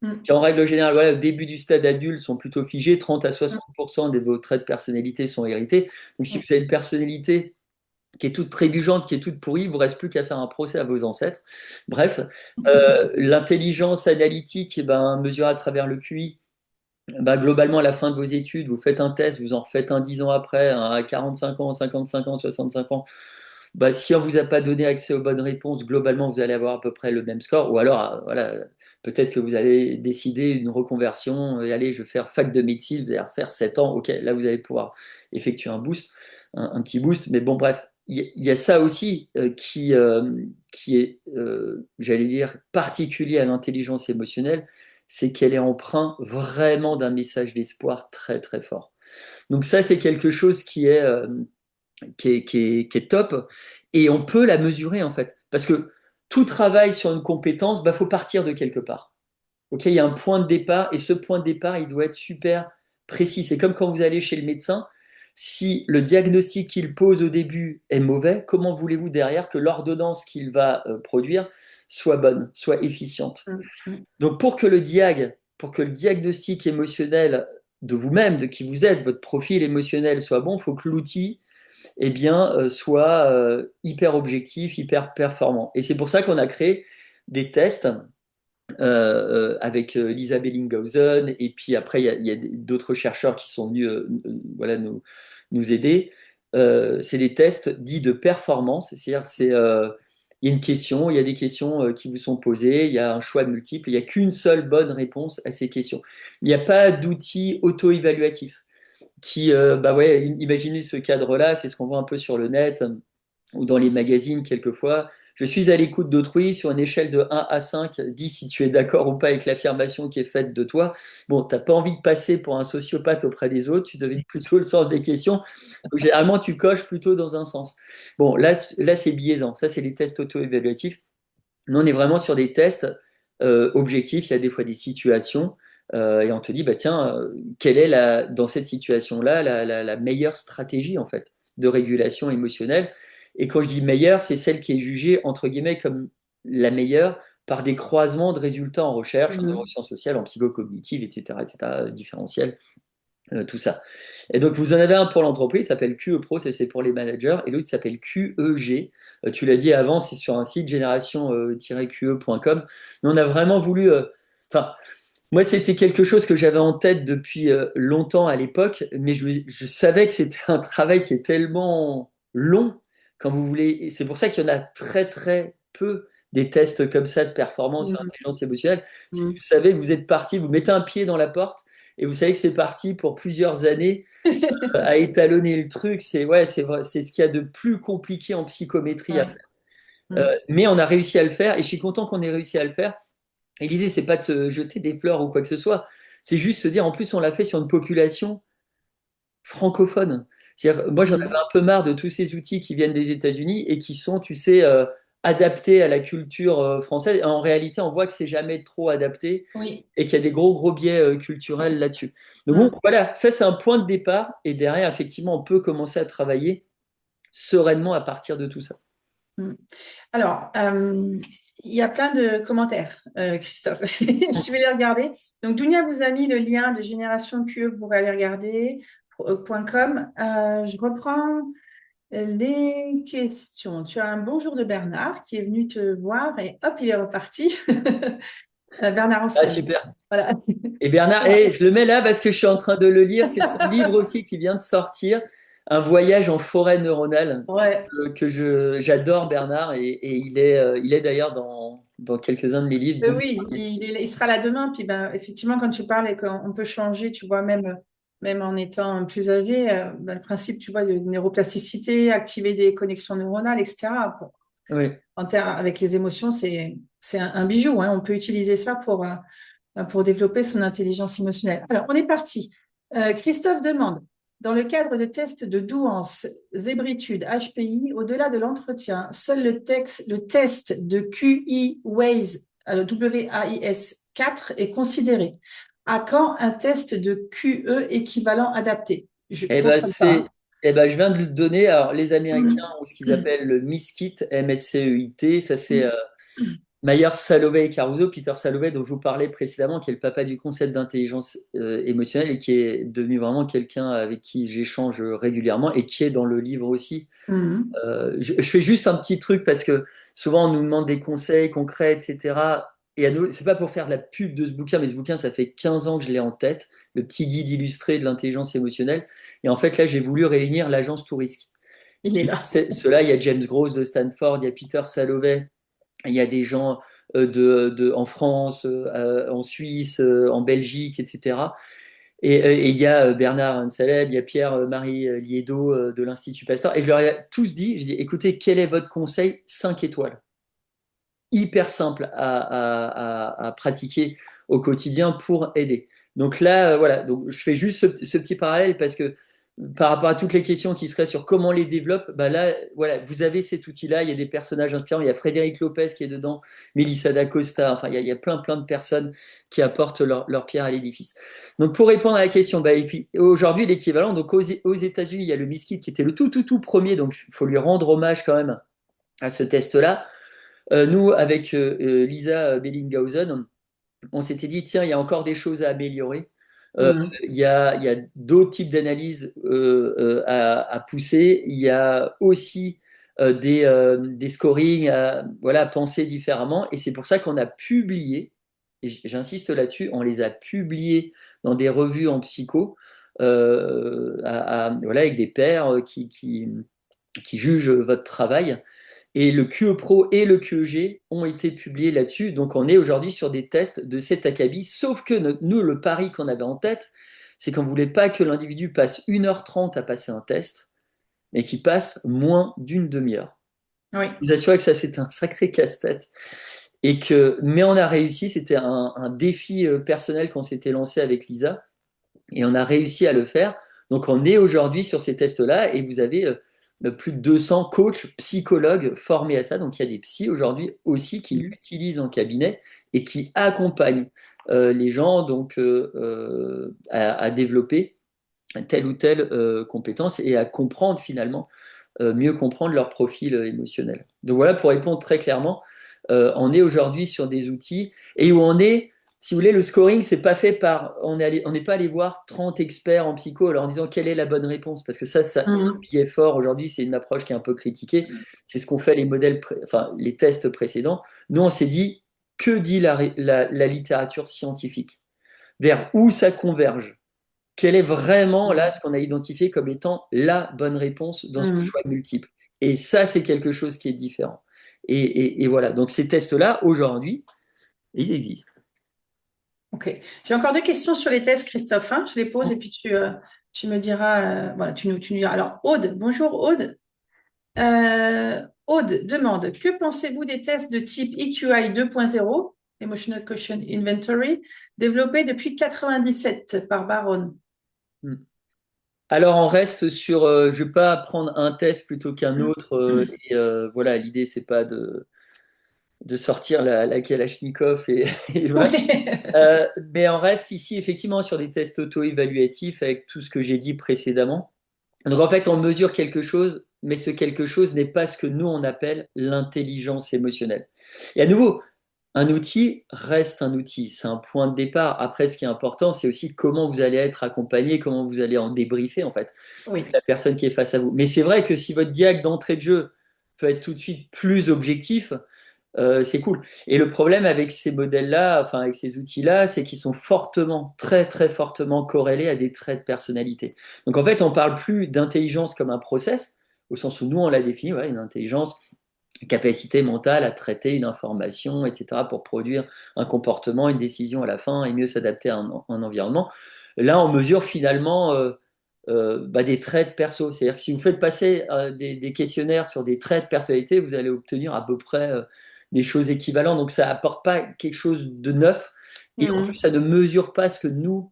A: Mm.
B: Puis en règle générale, voilà, au début du stade adulte, sont plutôt figés. 30 à 60% de vos traits de personnalité sont hérités. Donc si
A: Mm.
B: vous avez une personnalité qui est toute trébuchante, qui est toute pourrie, il ne vous reste plus qu'à faire un procès à vos ancêtres. Bref, l'intelligence analytique, eh ben, mesurée à travers le QI, bah, globalement, à la fin de vos études, vous faites un test, vous en refaites un 10 ans après, un à 45 ans, 55 ans, 65 ans. Bah, si on ne vous a pas donné accès aux bonnes réponses, globalement, vous allez avoir à peu près le même score. Ou alors, voilà, peut-être que vous allez décider une reconversion et allez, je vais faire fac de médecine, vous allez refaire 7 ans. Ok, là, vous allez pouvoir effectuer un boost, un petit boost. Mais bon, bref, il y a ça aussi qui est, j'allais dire, particulier à l'intelligence émotionnelle, c'est qu'elle est empreinte vraiment d'un message d'espoir très, très fort. Donc ça, c'est quelque chose qui est top et on peut la mesurer en fait. Parce que tout travail sur une compétence, bah, faut partir de quelque part. Ok, il y a un point de départ et ce point de départ, il doit être super précis. C'est comme quand vous allez chez le médecin. Si le diagnostic qu'il pose au début est mauvais, comment voulez-vous derrière que l'ordonnance qu'il va produire soit bonne, soit efficiente?
A: Mm.
B: Donc pour que le diagnostic émotionnel de vous-même, de qui vous êtes, votre profil émotionnel soit bon, il faut que l'outil eh bien, soit hyper objectif, hyper performant. Et c'est pour ça qu'on a créé des tests avec Lisa Bellinghausen, et puis après, il y a d'autres chercheurs qui sont venus voilà, nous aider. C'est des tests dits de performance, c'est-à-dire il y a une question, il y a des questions qui vous sont posées, il y a un choix multiple, il n'y a qu'une seule bonne réponse à ces questions. Il n'y a pas d'outil auto-évaluatif qui, bah ouais, imaginez ce cadre-là, c'est ce qu'on voit un peu sur le net ou dans les magazines quelquefois. Je suis à l'écoute d'autrui sur une échelle de 1 à 5, dis si tu es d'accord ou pas avec l'affirmation qui est faite de toi. Bon, tu n'as pas envie de passer pour un sociopathe auprès des autres, tu devines plutôt le sens des questions. Donc, généralement, tu coches plutôt dans un sens. Bon, là c'est biaisant. Ça, c'est les tests auto-évaluatifs. Nous, on est vraiment sur des tests objectifs. Il y a des fois des situations et on te dit, bah, tiens, quelle est dans cette situation-là la meilleure stratégie en fait de régulation émotionnelle? Et quand je dis meilleure, c'est celle qui est jugée entre guillemets comme la meilleure par des croisements de résultats en recherche, en
A: Mm.
B: neurosciences sociales, en psychocognitive, etc., différentiel, tout ça. Et donc, vous en avez un pour l'entreprise, ça s'appelle QE Pro, c'est pour les managers, et l'autre s'appelle QEG. Tu l'as dit avant, c'est sur un site génération-QE.com. On a vraiment voulu. Enfin, moi, c'était quelque chose que j'avais en tête depuis longtemps à l'époque, mais je savais que c'était un travail qui est tellement long quand vous voulez. Et c'est pour ça qu'il y en a très, très peu des tests comme ça de performance sur
A: Mm.
B: l'intelligence émotionnelle. C'est que
A: Mm.
B: vous savez que vous êtes parti, vous mettez un pied dans la porte et vous savez que c'est parti pour plusieurs années à étalonner le truc. C'est ouais, c'est vrai, c'est ce qu'il y a de plus compliqué en psychométrie à
A: Ouais.
B: faire.
A: Mm.
B: Mais on a réussi à le faire et je suis content qu'on ait réussi à le faire. Et l'idée, c'est pas de se jeter des fleurs ou quoi que ce soit. C'est juste se dire, en plus, on l'a fait sur une population francophone. C'est-à-dire, moi, j'en avais
A: Mm.
B: un peu marre de tous ces outils qui viennent des États-Unis et qui sont, tu sais, adaptés à la culture française. En réalité, on voit que c'est jamais trop adapté
A: Oui.
B: et qu'il y a des gros, gros biais culturels là-dessus. Donc, bon,
A: Mm.
B: voilà, ça, c'est un point de départ. Et derrière, effectivement, on peut commencer à travailler sereinement à partir de tout ça.
A: Mm. Alors, il y a plein de commentaires, Christophe. Je vais les regarder. Donc, Dounia vous a mis le lien de Génération QE pour aller regarder, .com. Je reprends les questions. Tu as un bonjour de Bernard qui est venu te voir et hop, il est reparti. Bernard
B: Ah,
A: Anselme.
B: super.
A: Voilà.
B: Et Bernard,
A: Alors,
B: je le mets là parce que je suis en train de le lire. C'est son livre aussi qui vient de sortir, Un voyage en forêt neuronale,
A: ouais.
B: j'adore Bernard et il est d'ailleurs dans quelques-uns de mes livres.
A: Oui, il sera là demain. Puis ben, effectivement, quand tu parles et qu'on peut changer, tu vois, même en étant plus âgé, ben, le principe, tu vois, de neuroplasticité, activer des connexions neuronales, etc. Bon,
B: Oui.
A: avec les émotions, c'est un bijou, hein. On peut utiliser ça pour développer son intelligence émotionnelle. Alors, on est parti. Christophe demande, dans le cadre de tests de douance, zébritude, HPI, au-delà de l'entretien, seul le test de QI WAIS, WAIS 4 est considéré. À quand un test de QE équivalent adapté? Je ne
B: Eh ben,
A: comprends pas.
B: je viens de le donner. Alors, les Américains
A: Mhm.
B: ont ce qu'ils appellent le MSCEIT, MSCEIT. Ça, c'est Myers, Salovey et Caruso, Peter Salovey, dont je vous parlais précédemment, qui est le papa du concept d'intelligence émotionnelle et qui est devenu vraiment quelqu'un avec qui j'échange régulièrement et qui est dans le livre aussi.
A: Mhm.
B: Je fais juste un petit truc parce que souvent on nous demande des conseils concrets, etc. Et à nous, c'est pas pour faire de la pub de ce bouquin, mais ce bouquin, ça fait 15 ans que je l'ai en tête, le petit guide illustré de l'intelligence émotionnelle. Et en fait, là, j'ai voulu réunir l'agence tout risque.
A: Il est
B: Et dans
A: là.
B: ceux-là, il y a James Gross de Stanford, il y a Peter Salovey, il y a des gens en France, en Suisse, en Belgique, etc. Et il y a Bernard Ansaled, il y a Pierre-Marie Liédo de l'Institut Pasteur. Et je leur ai tous dit, je dis, écoutez, quel est votre conseil 5 étoiles? Hyper simple à pratiquer au quotidien pour aider. Donc là, voilà, donc je fais juste ce petit parallèle parce que par rapport à toutes les questions qui seraient sur comment les développe, bah là, voilà, vous avez cet outil-là, il y a des personnages inspirants, il y a Frédéric Lopez qui est dedans, Melissa d'Acosta, enfin, il y a plein de personnes qui apportent leur pierre à l'édifice. Donc pour répondre à la question, bah, aujourd'hui, l'équivalent, donc aux États-Unis, il y a le Miskit qui était le tout premier, donc il faut lui rendre hommage quand même à ce test-là. Nous, avec Lisa Bellinghausen, on s'était dit, tiens, il y a encore des choses à améliorer. Euh,
A: Mhm.
B: il y a d'autres types d'analyses à pousser. Il y a aussi des scorings à penser différemment. Et c'est pour ça qu'on a publié, et j'insiste là-dessus, on les a publiés dans des revues en psycho, voilà, avec des pairs qui jugent votre travail. Et le QE Pro et le QEG ont été publiés là-dessus. Donc on est aujourd'hui sur des tests de cet acabit. Sauf que nous, le pari qu'on avait en tête, c'est qu'on ne voulait pas que l'individu passe 1h30 à passer un test, mais qu'il passe moins d'une demi-heure.
A: Oui.
B: Je vous assure que ça, c'est un sacré casse-tête. Mais on a réussi, c'était un défi personnel qu'on s'était lancé avec Lisa, et on a réussi à le faire. Donc on est aujourd'hui sur ces tests-là, et vous avez plus de 200 coachs, psychologues formés à ça. Donc il y a des psys aujourd'hui aussi qui l'utilisent en cabinet et qui accompagnent les gens donc à développer telle ou telle compétence et à comprendre finalement, mieux comprendre leur profil émotionnel. Donc voilà, pour répondre très clairement, on est aujourd'hui sur des outils et où on est, si vous voulez, le scoring, c'est pas fait par, on n'est pas allé voir 30 experts en psycho en leur disant quelle est la bonne réponse, parce que ça
A: Mhm.
B: biais fort aujourd'hui, c'est une approche qui est un peu critiquée. C'est ce qu'ont fait les modèles, enfin les tests précédents. Nous, on s'est dit que dit la littérature scientifique, vers où ça converge. Quel est vraiment là ce qu'on a identifié comme étant la bonne réponse dans ce
A: Mhm.
B: choix multiple? Et ça, c'est quelque chose qui est différent. Et voilà, donc ces tests-là, aujourd'hui, ils existent.
A: Ok. J'ai encore deux questions sur les tests, Christophe, hein. Je les pose et puis tu me diras, voilà, tu nous diras. Alors, Aude, bonjour Aude. Aude demande, que pensez-vous des tests de type EQI 2.0, Emotional Quotient Inventory, développés depuis 97 par Baron?
B: Hmm. Alors, on reste sur, je ne vais pas prendre un test plutôt qu'un
A: Mm.
B: autre. Voilà, l'idée, c'est pas de sortir la Kalachnikov et voilà.
A: Ouais.
B: Mais on reste ici effectivement sur des tests auto-évaluatifs avec tout ce que j'ai dit précédemment. Donc en fait, on mesure quelque chose, mais ce quelque chose n'est pas ce que nous on appelle l'intelligence émotionnelle. Et à nouveau, un outil reste un outil, c'est un point de départ. Après, ce qui est important, c'est aussi comment vous allez être accompagné, comment vous allez en débriefer en fait, avec
A: Oui.
B: la personne qui est face à vous. Mais c'est vrai que si votre diag d'entrée de jeu peut être tout de suite plus objectif, c'est cool. Et le problème avec ces modèles-là, enfin avec ces outils-là, c'est qu'ils sont fortement, très fortement corrélés à des traits de personnalité. Donc en fait, on parle plus d'intelligence comme un process, au sens où nous on l'a défini, ouais, une intelligence, une capacité mentale à traiter une information, etc., pour produire un comportement, une décision à la fin et mieux s'adapter à un environnement. Là, on mesure finalement des traits de perso. C'est-à-dire que si vous faites passer des questionnaires sur des traits de personnalité, vous allez obtenir à peu près des choses équivalentes. Donc ça apporte pas quelque chose de neuf. Et en plus,
A: Mm.
B: ça ne mesure pas ce que nous,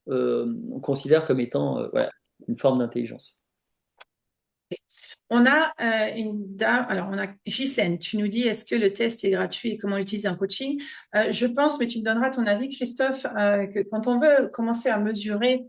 B: on considère comme étant voilà, une forme d'intelligence.
A: On a une dame, alors on a Ghislaine, tu nous dis est-ce que le test est gratuit et comment l'utiliser en coaching? Je pense, mais tu me donneras ton avis, Christophe, que quand on veut commencer à mesurer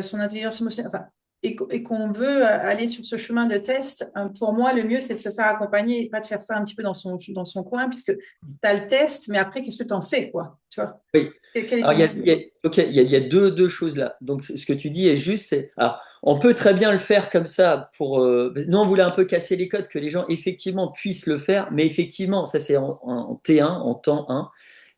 A: son intelligence émotionnelle, enfin, et qu'on veut aller sur ce chemin de test, pour moi, le mieux, c'est de se faire accompagner et pas de faire ça un petit peu dans son coin, puisque tu as le test, mais après, qu'est-ce que tu en fais, quoi? Tu vois?
B: Oui.
A: Quel est
B: Alors,
A: ton avis?
B: ok, il y a deux choses là. Donc, ce que tu dis est juste. Alors, on peut très bien le faire comme ça pour. Nous, on voulait un peu casser les codes, que les gens effectivement puissent le faire, mais effectivement, ça c'est en T1, en temps 1.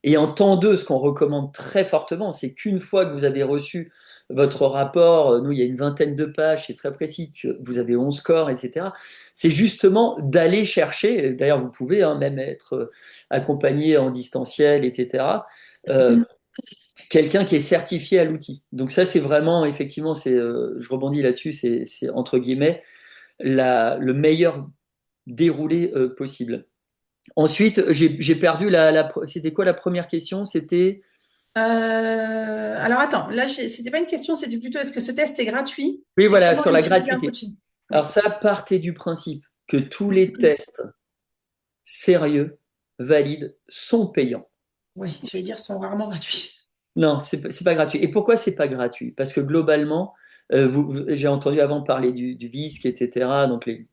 B: Et en temps 2, ce qu'on recommande très fortement, c'est qu'une fois que vous avez reçu votre rapport, nous, il y a une vingtaine de pages, c'est très précis, vous avez 11 scores, etc. C'est justement d'aller chercher, d'ailleurs, vous pouvez même être accompagné en distanciel, etc. euh, Quelqu'un qui est certifié à l'outil. Donc ça, c'est vraiment, effectivement, je rebondis là-dessus, c'est entre guillemets le meilleur déroulé possible. Ensuite, j'ai perdu c'était quoi la première question? C'était
A: Alors attends, là, c'était pas une question, c'était plutôt est-ce que ce test est gratuit
B: oui,
A: et
B: voilà,
A: comment
B: sur la
A: utiliser un
B: gratuité.
A: coaching?
B: Alors
A: Oui.
B: ça partait du principe que tous les tests sérieux, valides, sont payants.
A: Oui, je vais dire, sont rarement gratuits.
B: Non, c'est pas gratuit. Et pourquoi c'est pas gratuit? Parce que globalement, j'ai entendu avant parler du VISC, etc., donc les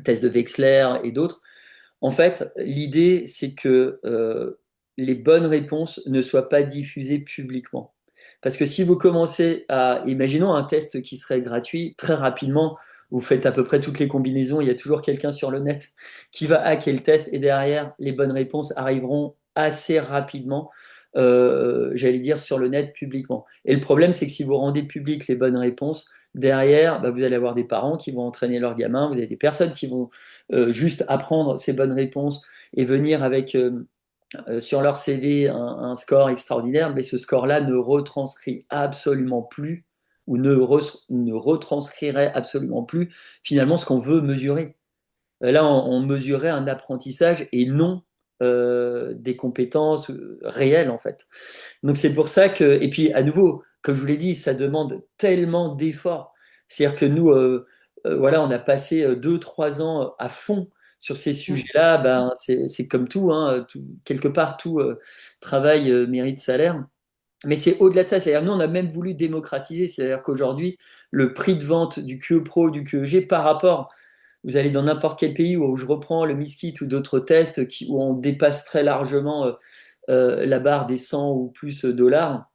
B: tests de Wechsler et d'autres. En fait, l'idée, c'est que les bonnes réponses ne soient pas diffusées publiquement. Parce que si vous commencez imaginons un test qui serait gratuit, très rapidement, vous faites à peu près toutes les combinaisons, il y a toujours quelqu'un sur le net qui va hacker le test et derrière, les bonnes réponses arriveront assez rapidement, j'allais dire, sur le net publiquement. Et le problème, c'est que si vous rendez public les bonnes réponses, derrière, bah, vous allez avoir des parents qui vont entraîner leurs gamins, vous avez des personnes qui vont juste apprendre ces bonnes réponses et venir avec sur leur CV un score extraordinaire, mais ce score-là ne retranscrit absolument plus ou ne retranscrirait absolument plus finalement ce qu'on veut mesurer. Là, on mesurait un apprentissage et non des compétences réelles en fait. Donc c'est pour ça que, et puis à nouveau, comme je vous l'ai dit, ça demande tellement d'efforts. C'est-à-dire que nous, voilà, on a passé 2, 3 ans à fond sur ces sujets-là. Ben, c'est comme tout, hein, quelque part, tout travail mérite salaire. Mais c'est au-delà de ça. C'est-à-dire, nous, on a même voulu démocratiser. C'est-à-dire qu'aujourd'hui, le prix de vente du QE Pro, du QEG, par rapport, vous allez dans n'importe quel pays où je reprends le MISKIT ou d'autres tests où on dépasse très largement la barre des 100 ou plus dollars,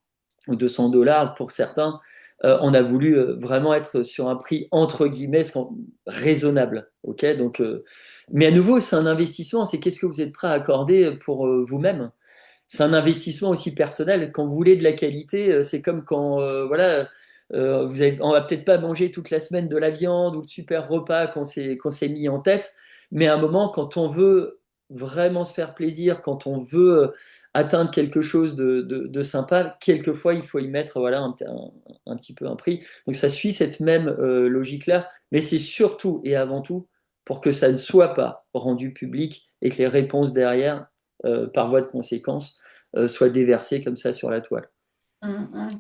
B: ou 200 dollars pour certains, on a voulu vraiment être sur un prix entre guillemets raisonnable. Ok, donc, mais à nouveau, c'est un investissement. C'est qu'est-ce que vous êtes prêt à accorder pour vous-même. C'est un investissement aussi personnel. Quand vous voulez de la qualité, c'est comme quand, voilà, on va peut-être pas manger toute la semaine de la viande ou le super repas qu'on s'est mis en tête, mais à un moment, quand on veut vraiment se faire plaisir, quand on veut atteindre quelque chose de sympa, quelquefois, il faut y mettre voilà, un petit peu un prix. Donc ça suit cette même logique-là, mais c'est surtout et avant tout pour que ça ne soit pas rendu public et que les réponses derrière, par voie de conséquence, soient déversées comme ça sur la toile.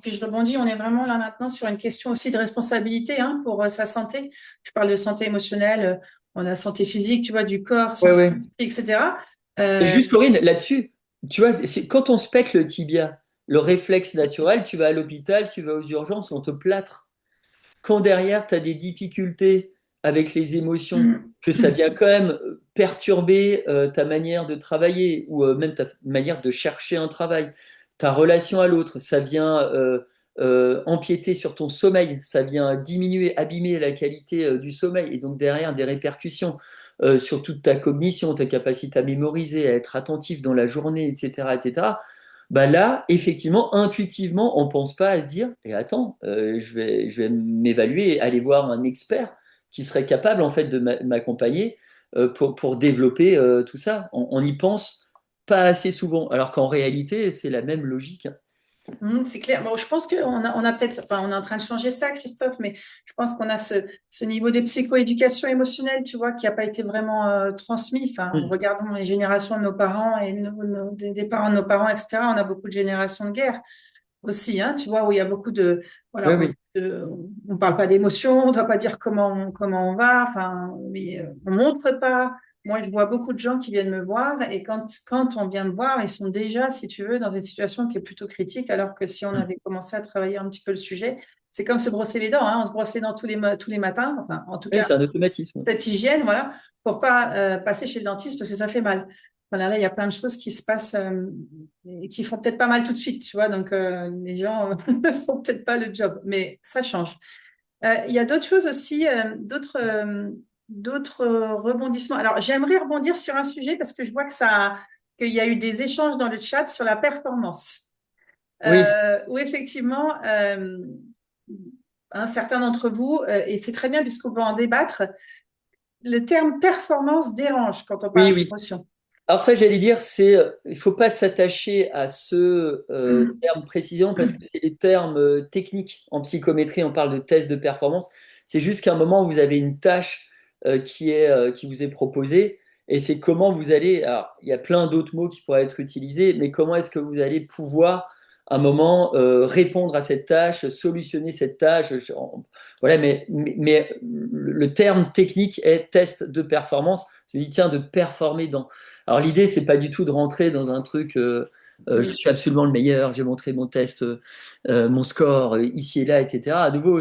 A: Puis je rebondis, on est vraiment là maintenant sur une question aussi de responsabilité hein, pour sa santé. Je parle de santé émotionnelle, on a santé physique, tu vois, du corps,
B: Ouais,
A: sortie de
B: ouais.
A: l'esprit, etc.
B: Et
A: Euh,
B: juste, Corinne, là-dessus, tu vois, quand on se pète le tibia, le réflexe naturel, tu vas à l'hôpital, tu vas aux urgences, on te plâtre. Quand derrière, tu as des difficultés avec les émotions, que ça vient quand même perturber ta manière de travailler ou même ta manière de chercher un travail, ta relation à l'autre, ça vient empiéter sur ton sommeil, ça vient diminuer, abîmer la qualité du sommeil et donc derrière des répercussions sur toute ta cognition, ta capacité à mémoriser, à être attentif dans la journée, etc., etc. Bah là, effectivement, intuitivement, on pense pas à se dire, et attends, je vais m'évaluer et aller voir un expert qui serait capable en fait de m'accompagner pour développer tout ça. On y pense pas assez souvent, alors qu'en réalité, c'est la même logique, hein.
A: C'est clair. Bon, je pense on a peut-être, enfin, on est en train de changer ça, Christophe, mais je pense qu'on a ce niveau de psychoéducation émotionnelle, tu vois, qui n'a pas été vraiment transmis. Enfin,
B: Mm.
A: regardons les générations de nos parents et des parents de nos parents, etc. On a beaucoup de générations de guerre aussi, hein, tu vois, où il y a beaucoup de,
B: Oui,
A: voilà,
B: oui.
A: on parle pas d'émotion, on doit pas dire comment on va, enfin, mais on montre pas. Moi, je vois beaucoup de gens qui viennent me voir et quand on vient me voir, ils sont déjà, si tu veux, dans une situation qui est plutôt critique, alors que si on
B: Mm.
A: avait commencé à travailler un petit peu le sujet, c'est comme se brosser les dents, hein. On se brosse les dents tous les matins, enfin, en tout
B: Oui,
A: cas,
B: c'est un automatisme.
A: cette hygiène, voilà, pour pas passer chez le dentiste parce que ça fait mal. Voilà, là, il y a plein de choses qui se passent et qui font peut-être pas mal tout de suite, tu vois. Donc, les gens ne font peut-être pas le job, mais ça change. Il y a d'autres choses aussi, d'autres rebondissements. Alors, j'aimerais rebondir sur un sujet parce que je vois qu'il y a eu des échanges dans le chat sur la performance,
B: Oui,
A: où effectivement, certains d'entre vous, et c'est très bien puisqu'on peut en débattre, le terme performance dérange quand on parle
B: oui, oui.
A: d'émotion.
B: Alors ça, j'allais dire, il faut pas s'attacher à ce terme précisément parce que c'est des termes techniques. En psychométrie, on parle de test de performance. C'est juste qu'à un moment, vous avez une tâche qui vous est proposée et c'est comment vous allez. Alors, il y a plein d'autres mots qui pourraient être utilisés, mais comment est-ce que vous allez pouvoir à un moment répondre à cette tâche, solutionner cette tâche. Voilà, mais le terme technique est test de performance. Je dis tiens de performer dans. Alors l'idée, c'est pas du tout de rentrer dans un truc, je suis absolument le meilleur, j'ai montré mon test, mon score ici et là, etc. À nouveau,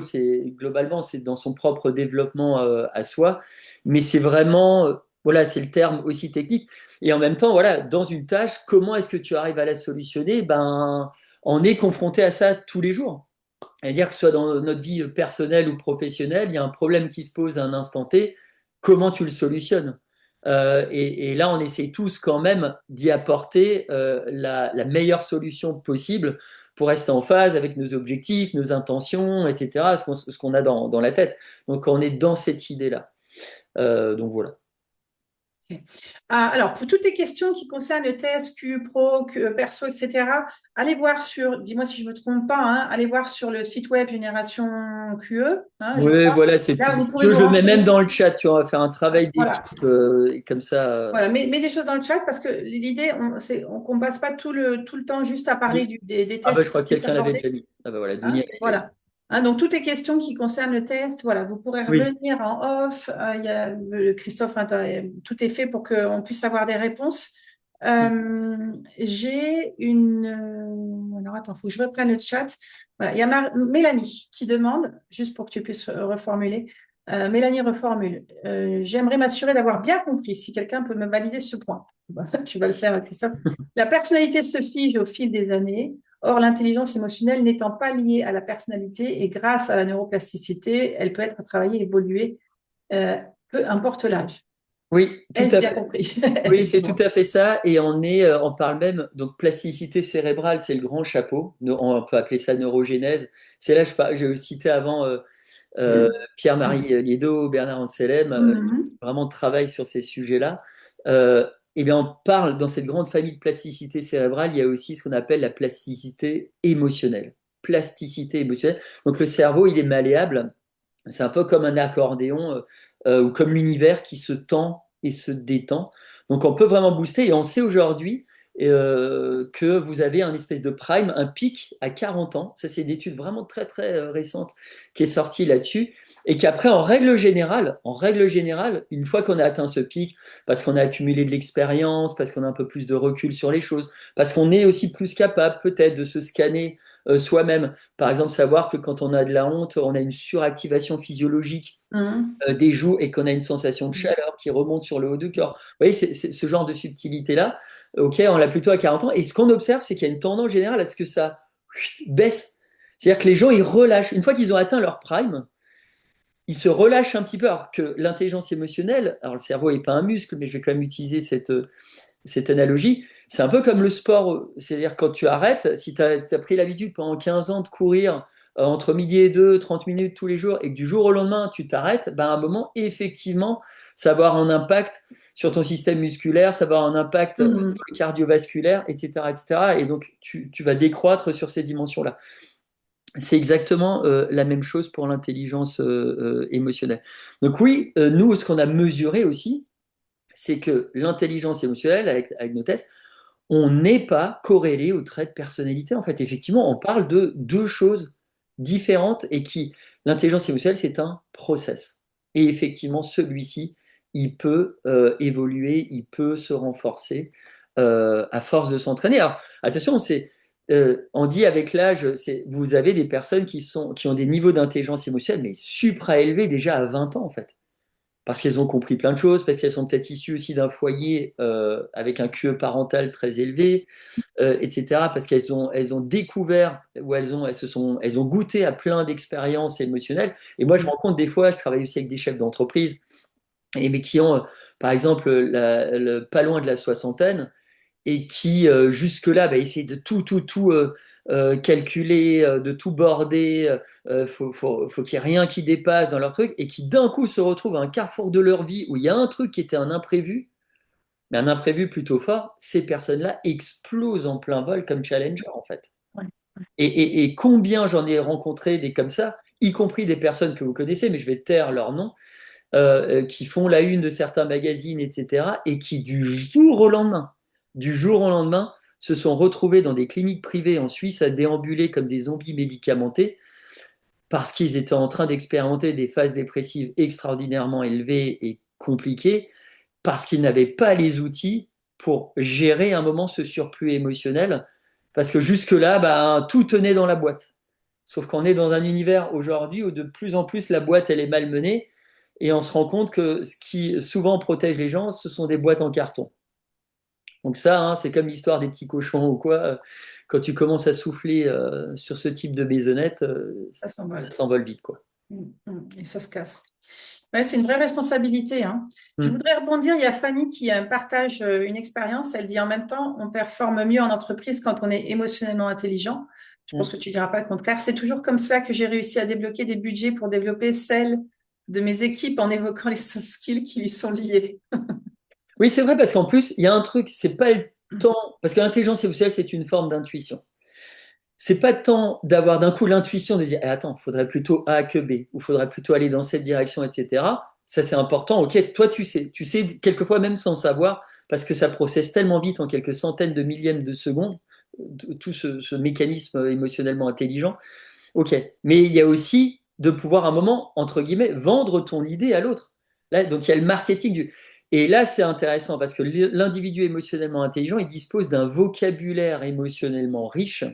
B: globalement, c'est dans son propre développement à soi, mais c'est vraiment, voilà, c'est le terme aussi technique. Et en même temps, voilà, dans une tâche, comment est-ce que tu arrives à la solutionner? Ben, on est confronté à ça tous les jours. C'est-à-dire que ce soit dans notre vie personnelle ou professionnelle, il y a un problème qui se pose à un instant T, comment tu le solutionnes? Et là, on essaie tous quand même d'y apporter la meilleure solution possible pour rester en phase avec nos objectifs, nos intentions, etc., ce qu'on a dans la tête. Donc, on est dans cette idée-là. Donc, voilà.
A: Ok. Alors, pour toutes les questions qui concernent le TSQ, Pro, Perso, etc., allez voir dis-moi si je ne me trompe pas, hein, allez voir sur le site web Génération QE, hein, je
B: Oui,
A: crois.
B: voilà,
A: Là,
B: si
A: vous
B: tu
A: pouvez
B: veux,
A: vous
B: je le mets même
A: renseigner.
B: dans le chat, tu vois, on va faire un travail
A: Voilà,
B: d'équipe, et comme ça.
A: voilà. Mets des choses dans le chat parce que l'idée, c'est qu'on ne passe pas tout le temps juste à parler
B: Oui.
A: des
B: Ah bah,
A: tests
B: je crois que
A: qu'on puisse
B: quelqu'un l'avait
A: aborder.
B: déjà mis. Ah bah voilà, Dounia
A: Hein,
B: l'avait déjà mis.
A: voilà. Hein, donc, toutes les questions qui concernent le test, voilà, vous pourrez
B: Oui.
A: revenir en off. Il y a, Christophe, hein, tout est fait pour qu'on puisse avoir des réponses. J'ai alors, attends, il faut que je reprenne le chat. Voilà, il y a Mélanie qui demande, juste pour que tu puisses reformuler. Mélanie reformule. J'aimerais m'assurer d'avoir bien compris si quelqu'un peut me valider ce point. Tu vas le faire, Christophe. La personnalité se fige au fil des années. Or, l'intelligence émotionnelle n'étant pas liée à la personnalité et grâce à la neuroplasticité, elle peut être travaillée, évoluée, euh, peu importe l'âge.
B: Oui, tout
A: Ai-je
B: à
A: bien
B: fait.
A: compris?
B: Oui, c'est tout
A: Dis-moi.
B: à fait ça. Et on parle même, donc plasticité cérébrale, c'est le grand chapeau. On peut appeler ça neurogénèse. C'est là, je citais avant Pierre-Marie Liédo, Bernard Anselm, qui
A: Mhm.
B: vraiment travaillent sur ces sujets-là. Eh bien, on parle, dans cette grande famille de plasticité cérébrale, il y a aussi ce qu'on appelle la plasticité émotionnelle. Plasticité émotionnelle. Donc le cerveau, il est malléable. C'est un peu comme un accordéon ou comme l'univers qui se tend et se détend. Donc on peut vraiment booster et on sait aujourd'hui que vous avez un espèce de prime, un pic à 40 ans. Ça, c'est une étude vraiment très très récente qui est sortie là-dessus et qu'après, en règle générale, une fois qu'on a atteint ce pic, parce qu'on a accumulé de l'expérience, parce qu'on a un peu plus de recul sur les choses, parce qu'on est aussi plus capable peut-être de se scanner soi-même. Par exemple, savoir que quand on a de la honte, on a une suractivation physiologique
A: Mhm.
B: des joues et qu'on a une sensation de chaleur qui remonte sur le haut du corps. Vous voyez, c'est ce genre de subtilité-là, ok, on l'a plutôt à 40 ans. Et ce qu'on observe, c'est qu'il y a une tendance générale à ce que ça baisse. C'est-à-dire que les gens, ils relâchent. Une fois qu'ils ont atteint leur prime, ils se relâchent un petit peu. Alors que l'intelligence émotionnelle, alors le cerveau n'est pas un muscle, mais je vais quand même utiliser cette analogie, c'est un peu comme le sport. C'est-à-dire quand tu arrêtes, si tu as pris l'habitude pendant 15 ans de courir entre midi et 2, 30 minutes tous les jours, et que du jour au lendemain, tu t'arrêtes, ben à un moment, effectivement, ça va avoir un impact sur ton système musculaire, ça va avoir un impact sur
A: Mhm.
B: le cardiovasculaire, etc. etc. Et donc, tu vas décroître sur ces dimensions-là. C'est exactement la même chose pour l'intelligence émotionnelle. Donc oui, nous, ce qu'on a mesuré aussi, c'est que l'intelligence émotionnelle, avec nos tests, on n'est pas corrélé aux traits de personnalité. En fait, effectivement, on parle de deux choses différentes et l'intelligence émotionnelle, c'est un process. Et effectivement, celui-ci, il peut évoluer, il peut se renforcer à force de s'entraîner. Alors, attention, on dit avec l'âge, vous avez des personnes qui ont des niveaux d'intelligence émotionnelle, mais supra-élevés déjà à 20 ans, en fait. Parce qu'elles ont compris plein de choses, parce qu'elles sont peut-être issues aussi d'un foyer avec un QE parental très élevé, etc. Parce qu'elles ont découvert, ou elles ont goûté à plein d'expériences émotionnelles. Et moi, je me rends compte des fois, je travaille aussi avec des chefs d'entreprise, mais qui ont, par exemple, pas loin de la soixantaine, et qui jusque-là essaient de tout calculer, de tout border, faut qu'il n'y ait rien qui dépasse dans leur truc, et qui d'un coup se retrouvent à un carrefour de leur vie où il y a un truc qui était un imprévu, mais un imprévu plutôt fort, ces personnes-là explosent en plein vol comme challenger en fait.
A: Ouais.
B: Et combien j'en ai rencontré des comme ça, y compris des personnes que vous connaissez, mais je vais taire leur nom, qui font la une de certains magazines, etc., et qui du jour au lendemain, se sont retrouvés dans des cliniques privées en Suisse à déambuler comme des zombies médicamentés parce qu'ils étaient en train d'expérimenter des phases dépressives extraordinairement élevées et compliquées, parce qu'ils n'avaient pas les outils pour gérer un moment ce surplus émotionnel, parce que jusque-là, tout tenait dans la boîte. Sauf qu'on est dans un univers aujourd'hui où de plus en plus la boîte, elle est malmenée, et on se rend compte que ce qui souvent protège les gens, ce sont des boîtes en carton. Donc ça, hein, c'est comme l'histoire des petits cochons ou quoi. Quand tu commences à souffler sur ce type de maisonnette,
A: Ça
B: ça
A: s'envole.
B: s'envole vite, quoi.
A: Et ça se casse. Ouais, c'est une vraie responsabilité, hein. Je
B: Hmm.
A: voudrais rebondir, il y a Fanny qui partage une expérience. Elle dit en même temps, on performe mieux en entreprise quand on est émotionnellement intelligent. Je pense
B: Hmm.
A: que tu diras pas le contraire. C'est toujours comme cela que j'ai réussi à débloquer des budgets pour développer celles de mes équipes en évoquant les soft skills qui y sont liés.
B: Oui, c'est vrai, parce qu'en plus, il y a un truc, c'est pas le temps, parce que l'intelligence émotionnelle, c'est une forme d'intuition. C'est pas le temps d'avoir d'un coup l'intuition de dire, eh, attends, il faudrait plutôt A que B, ou il faudrait plutôt aller dans cette direction, etc. Ça, c'est important. Ok, toi, tu sais quelquefois même sans savoir, parce que ça processe tellement vite en quelques centaines de millièmes de secondes, tout ce mécanisme émotionnellement intelligent. Ok, mais il y a aussi de pouvoir à un moment, entre guillemets, vendre ton idée à l'autre. Là, donc il y a le marketing du. Et là, c'est intéressant parce que l'individu émotionnellement intelligent, il dispose d'un vocabulaire émotionnellement riche.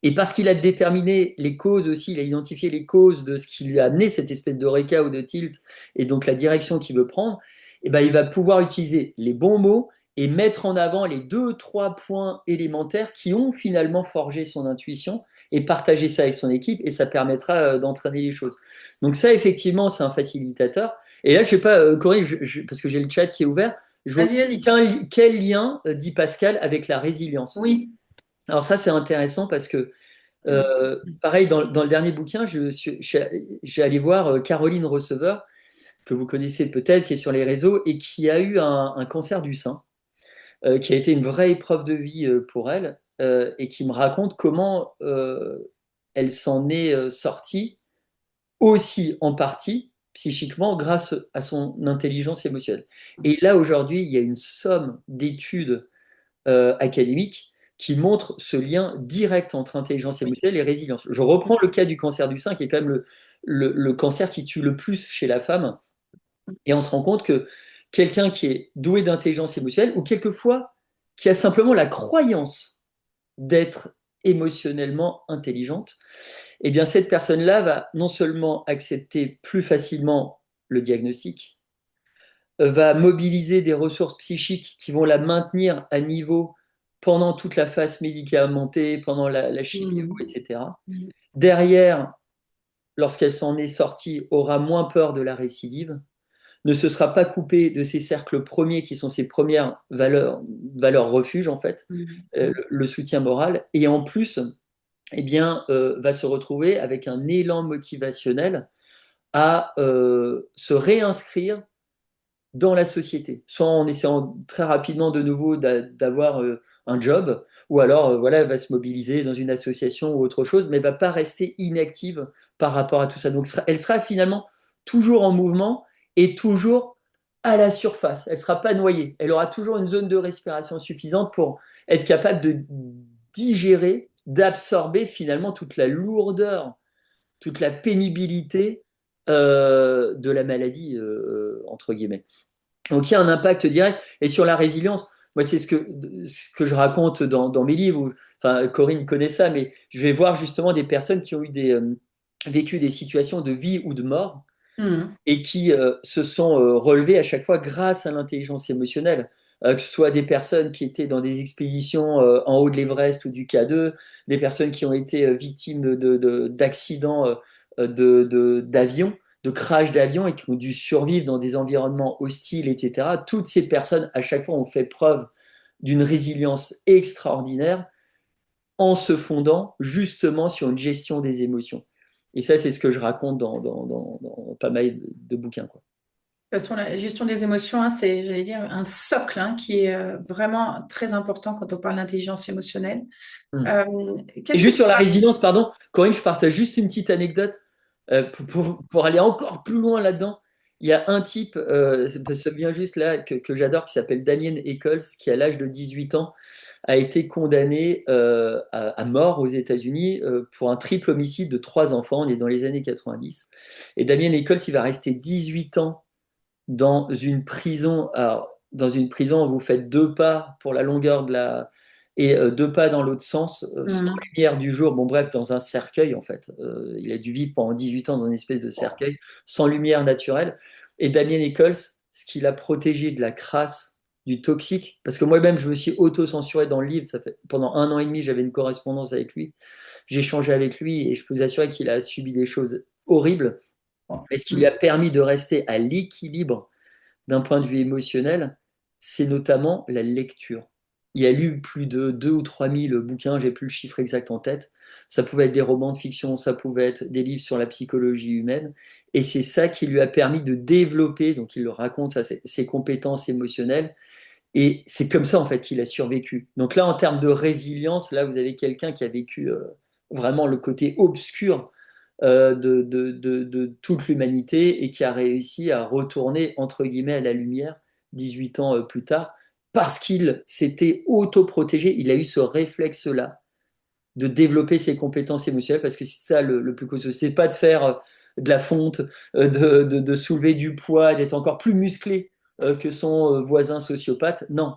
B: Et parce qu'il a déterminé les causes aussi, il a identifié les causes de ce qui lui a amené cette espèce d'oreca ou de tilt, et donc la direction qu'il veut prendre, et ben, il va pouvoir utiliser les bons mots et mettre en avant les deux, trois points élémentaires qui ont finalement forgé son intuition et partager ça avec son équipe, et ça permettra d'entraîner les choses. Donc ça, effectivement, c'est un facilitateur. Et là, je sais pas, Corinne, parce que j'ai le chat qui est ouvert, je vois
A: Vas-y, vas-y.
B: quel lien, dit Pascal, avec la résilience.
A: Oui.
B: Alors ça, c'est intéressant parce que pareil, dans le dernier bouquin, j'ai allé voir Caroline Receveur, que vous connaissez peut-être, qui est sur les réseaux et qui a eu un cancer du sein, qui a été une vraie épreuve de vie pour elle, et qui me raconte comment elle s'en est sortie aussi en partie psychiquement grâce à son intelligence émotionnelle. Et là, aujourd'hui, il y a une somme d'études académiques qui montrent ce lien direct entre intelligence
A: Oui.
B: émotionnelle et résilience. Je reprends le cas du cancer du sein, qui est quand même le cancer qui tue le plus chez la femme. Et on se rend compte que quelqu'un qui est doué d'intelligence émotionnelle, ou quelquefois qui a simplement la croyance d'être émotionnellement intelligente, eh bien cette personne-là va non seulement accepter plus facilement le diagnostic, va mobiliser des ressources psychiques qui vont la maintenir à niveau pendant toute la phase médicamentée, pendant la chimio,
A: Mhm.
B: etc.
A: Mhm.
B: Derrière, lorsqu'elle s'en est sortie, aura moins peur de la récidive, ne se sera pas coupée de ses cercles premiers qui sont ses premières valeurs refuges en fait,
A: Mhm.
B: le soutien moral, et en plus, eh bien, va se retrouver avec un élan motivationnel à se réinscrire dans la société, soit en essayant très rapidement de nouveau d'avoir un job, ou alors voilà, elle va se mobiliser dans une association ou autre chose, mais elle va pas rester inactive par rapport à tout ça. Donc elle sera finalement toujours en mouvement et toujours à la surface. Elle sera pas noyée. Elle aura toujours une zone de respiration suffisante pour être capable de digérer, d'absorber finalement toute la lourdeur, toute la pénibilité de la maladie, entre guillemets. Donc il y a un impact direct. Et sur la résilience, moi, c'est ce que je raconte dans mes livres. Enfin, Corinne connaît ça, mais je vais voir justement des personnes qui ont vécu des situations de vie ou de mort
A: Mhm.
B: et qui se sont relevées à chaque fois grâce à l'intelligence émotionnelle. Que ce soit des personnes qui étaient dans des expéditions en haut de l'Everest ou du K2, des personnes qui ont été victimes d'accidents d'avion, de crash d'avion et qui ont dû survivre dans des environnements hostiles, etc. Toutes ces personnes, à chaque fois, ont fait preuve d'une résilience extraordinaire en se fondant justement sur une gestion des émotions. Et ça, c'est ce que je raconte dans pas mal de bouquins, quoi.
A: De toute façon, la gestion des émotions, hein, c'est, j'allais dire, un socle hein, qui est vraiment très important quand on parle d'intelligence émotionnelle.
B: Mm.
A: Euh,
B: Et
A: qu'est-ce que
B: juste
A: tu
B: sur la
A: as...
B: résilience, pardon, Corinne, je partage juste une petite anecdote pour aller encore plus loin là-dedans. Il y a un type, ça vient juste là, que j'adore, qui s'appelle Damien Eccles, qui à l'âge de 18 ans a été condamné à mort aux États-Unis pour un triple homicide de trois enfants. On est dans les années 90. Et Damien Eccles, il va rester 18 ans dans une prison. Alors, dans une prison, vous faites deux pas pour la longueur de la et deux pas dans l'autre sens, sans
A: Mhm.
B: lumière du jour. Bon, bref, dans un cercueil en fait. Il a dû vivre pendant 18 ans dans une espèce de cercueil, sans lumière naturelle. Et Damien Eccles, ce qu'il a protégé de la crasse, du toxique, parce que moi-même, je me suis auto-censuré dans le livre. Ça fait pendant un an et demi, j'avais une correspondance avec lui. J'ai échangé avec lui et je peux vous assurer qu'il a subi des choses horribles. Mais ce qui lui a
A: Mhm.
B: permis de rester à l'équilibre d'un point de vue émotionnel, c'est notamment la lecture. Il a lu plus de 2 ou 3 000 bouquins, j'ai plus le chiffre exact en tête. Ça pouvait être des romans de fiction, ça pouvait être des livres sur la psychologie humaine. Et c'est ça qui lui a permis de développer, donc il le raconte, ça, ses compétences émotionnelles. Et c'est comme ça, en fait, qu'il a survécu. Donc là, en termes de résilience, là, vous avez quelqu'un qui a vécu vraiment le côté obscur de toute l'humanité et qui a réussi à retourner, entre guillemets, à la lumière 18 ans plus tard, parce qu'il s'était autoprotégé. Il a eu ce réflexe-là de développer ses compétences émotionnelles, parce que c'est ça le plus costaud. C'est pas de faire de la fonte, de soulever du poids, d'être encore plus musclé que son voisin sociopathe. Non,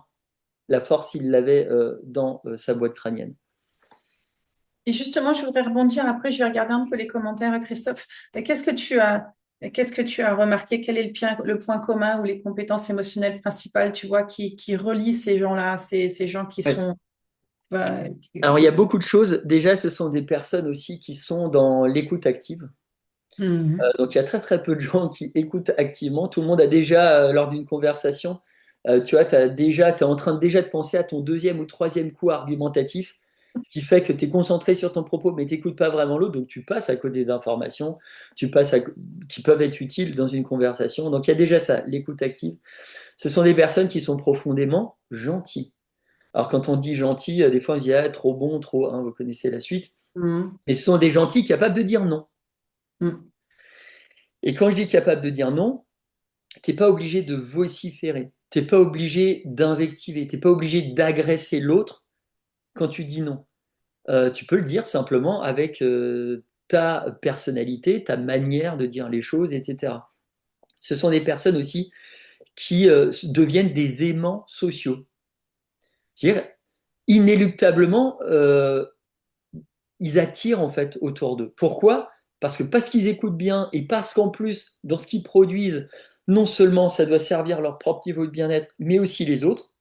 B: la force, il l'avait dans sa boîte crânienne.
A: Et justement, je voudrais rebondir. Après, je vais regarder un peu les commentaires, Christophe. Qu'est-ce que tu as remarqué? Quel est le point commun ou les compétences émotionnelles principales, tu vois, qui relient ces gens-là, ces gens qui
B: Ouais.
A: sont, bah,
B: Alors, il y a beaucoup de choses. Déjà, ce sont des personnes aussi qui sont dans l'écoute active.
A: Mhm.
B: Donc, il y a très, très peu de gens qui écoutent activement. Tout le monde a déjà, lors d'une conversation, tu vois, t'es en train déjà de penser à ton deuxième ou troisième coup argumentatif, ce qui fait que tu es concentré sur ton propos, mais tu n'écoutes pas vraiment l'autre. Donc, tu passes à côté d'informations qui peuvent être utiles dans une conversation. Donc, il y a déjà ça, l'écoute active. Ce sont des personnes qui sont profondément gentilles. Alors, quand on dit gentil, des fois, on se dit ah, trop bon, trop, hein, vous connaissez la suite.
A: Mhm.
B: Mais ce sont des gentils capables de dire non.
A: Mhm.
B: Et quand je dis capable de dire non, t'es pas obligé de vociférer, t'es pas obligé d'invectiver, t'es pas obligé d'agresser l'autre quand tu dis non. Tu peux le dire simplement avec ta personnalité, ta manière de dire les choses, etc. Ce sont des personnes aussi qui deviennent des aimants sociaux. C'est-à-dire, inéluctablement, ils attirent en fait autour d'eux. Pourquoi? Parce qu'ils écoutent bien et parce qu'en plus, dans ce qu'ils produisent, non seulement ça doit servir leur propre niveau de bien-être, mais aussi les autres.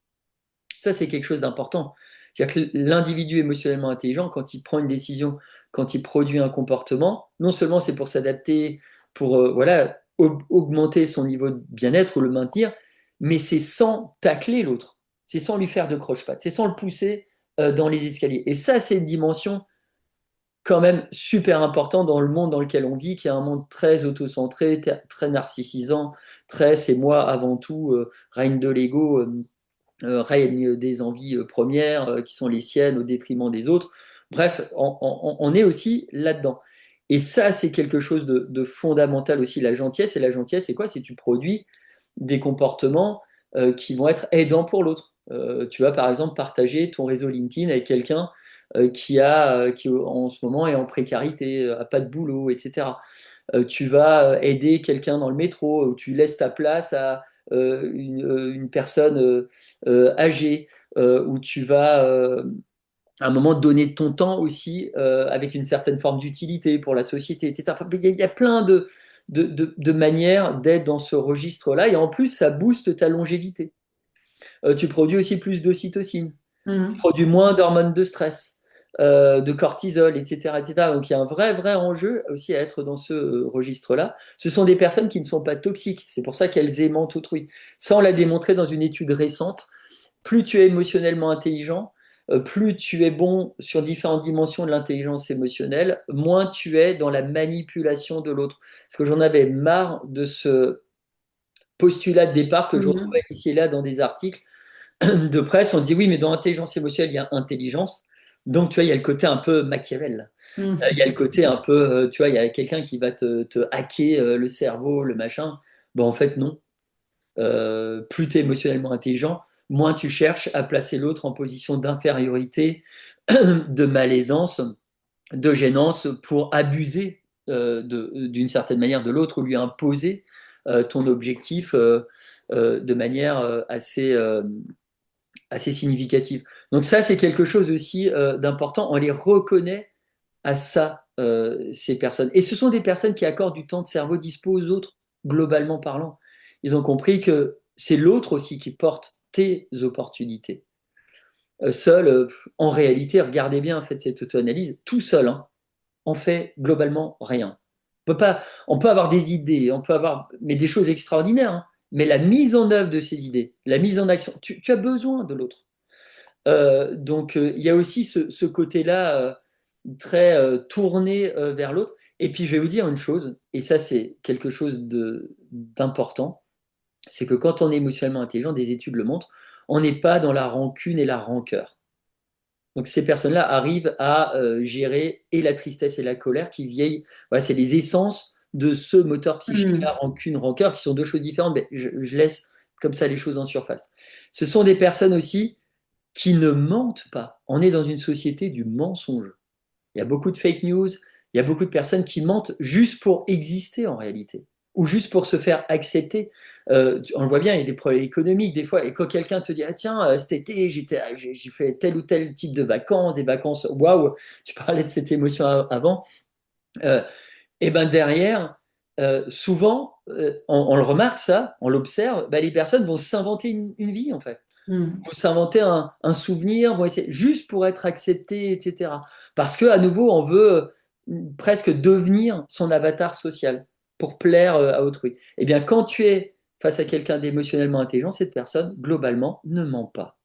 B: Ça, c'est quelque chose d'important. C'est-à-dire que l'individu émotionnellement intelligent, quand il prend une décision, quand il produit un comportement, non seulement c'est pour s'adapter, pour voilà, augmenter son niveau de bien-être ou le maintenir, mais c'est sans tacler l'autre. C'est sans lui faire de croche-patte. C'est sans le pousser dans les escaliers. Et ça, c'est une dimension quand même super important dans le monde dans lequel on vit, qui est un monde très autocentré, très narcissisant, très c'est moi avant tout, règne de l'ego, règne des envies premières qui sont les siennes au détriment des autres. Bref, on est aussi là-dedans. Et ça, c'est quelque chose de fondamental aussi, la gentillesse. Et la gentillesse, c'est quoi? C'est que tu produis des comportements qui vont être aidants pour l'autre. Tu vas par exemple partager ton réseau LinkedIn avec quelqu'un qui en ce moment est en précarité, a pas de boulot, etc. Tu vas aider quelqu'un dans le métro, où tu laisses ta place une personne âgée, où tu vas à un moment donner ton temps aussi avec une certaine forme d'utilité pour la société, etc. Enfin, il y a plein de manières d'être dans ce registre-là. Et en plus, ça booste ta longévité. Tu produis aussi plus d'ocytocine, tu
A: Mhm.
B: produis moins d'hormones de stress, de cortisol, etc., etc. Donc il y a un vrai, vrai enjeu aussi à être dans ce registre-là. Ce sont des personnes qui ne sont pas toxiques. C'est pour ça qu'elles aimantent autrui. Ça, on l'a démontré dans une étude récente. Plus tu es émotionnellement intelligent, plus tu es bon sur différentes dimensions de l'intelligence émotionnelle, moins tu es dans la manipulation de l'autre. Parce que j'en avais marre de ce postulat de départ que je retrouvais
A: Mhm.
B: ici et là dans des articles de presse. On dit oui, mais dans l'intelligence émotionnelle, il y a intelligence. Donc, tu vois, il y a le côté un peu Machiavel. Il y a le
A: Mhm.
B: côté un peu, tu vois, il y a quelqu'un qui va te hacker le cerveau, le machin. Bon, en fait, non. Plus tu es émotionnellement intelligent, moins tu cherches à placer l'autre en position d'infériorité, de malaisance, de gênance pour abuser d'une certaine manière de l'autre ou lui imposer ton objectif de manière assez significative. Donc ça, c'est quelque chose aussi d'important. On les reconnaît à ça, ces personnes. Et ce sont des personnes qui accordent du temps de cerveau dispo aux autres, globalement parlant. Ils ont compris que c'est l'autre aussi qui porte tes opportunités. Seul, en réalité, regardez bien, faites cette auto-analyse, tout seul, hein, on fait globalement rien. On peut avoir des idées, on peut avoir mais des choses extraordinaires, hein. Mais la mise en œuvre de ces idées, la mise en action, tu as besoin de l'autre. Donc, il y a aussi ce côté-là très tourné vers l'autre. Et puis, je vais vous dire une chose, et ça, c'est quelque chose d'important, c'est que quand on est émotionnellement intelligent, des études le montrent, on n'est pas dans la rancune et la rancœur. Donc ces personnes-là arrivent à gérer et la tristesse et la colère qui viennent, voilà, c'est les essences de ce moteur psychique-là,
A: Mhm.
B: rancune, rancœur, qui sont deux choses différentes, mais je laisse comme ça les choses en surface. Ce sont des personnes aussi qui ne mentent pas. On est dans une société du mensonge. Il y a beaucoup de fake news, il y a beaucoup de personnes qui mentent juste pour exister en réalité, ou juste pour se faire accepter. On le voit bien, il y a des problèmes économiques des fois, et quand quelqu'un te dit, ah tiens, cet été, j'ai fait tel ou tel type de vacances, des vacances, waouh, tu parlais de cette émotion avant, euh, et ben derrière, souvent, on le remarque ça, on l'observe, ben les personnes vont s'inventer une vie en fait,
A: Mhm.
B: vont s'inventer un souvenir, vont essayer juste pour être accepté, etc. Parce que à nouveau, on veut presque devenir son avatar social pour plaire à autrui. Eh bien, quand tu es face à quelqu'un d'émotionnellement intelligent, cette personne, globalement, ne ment pas.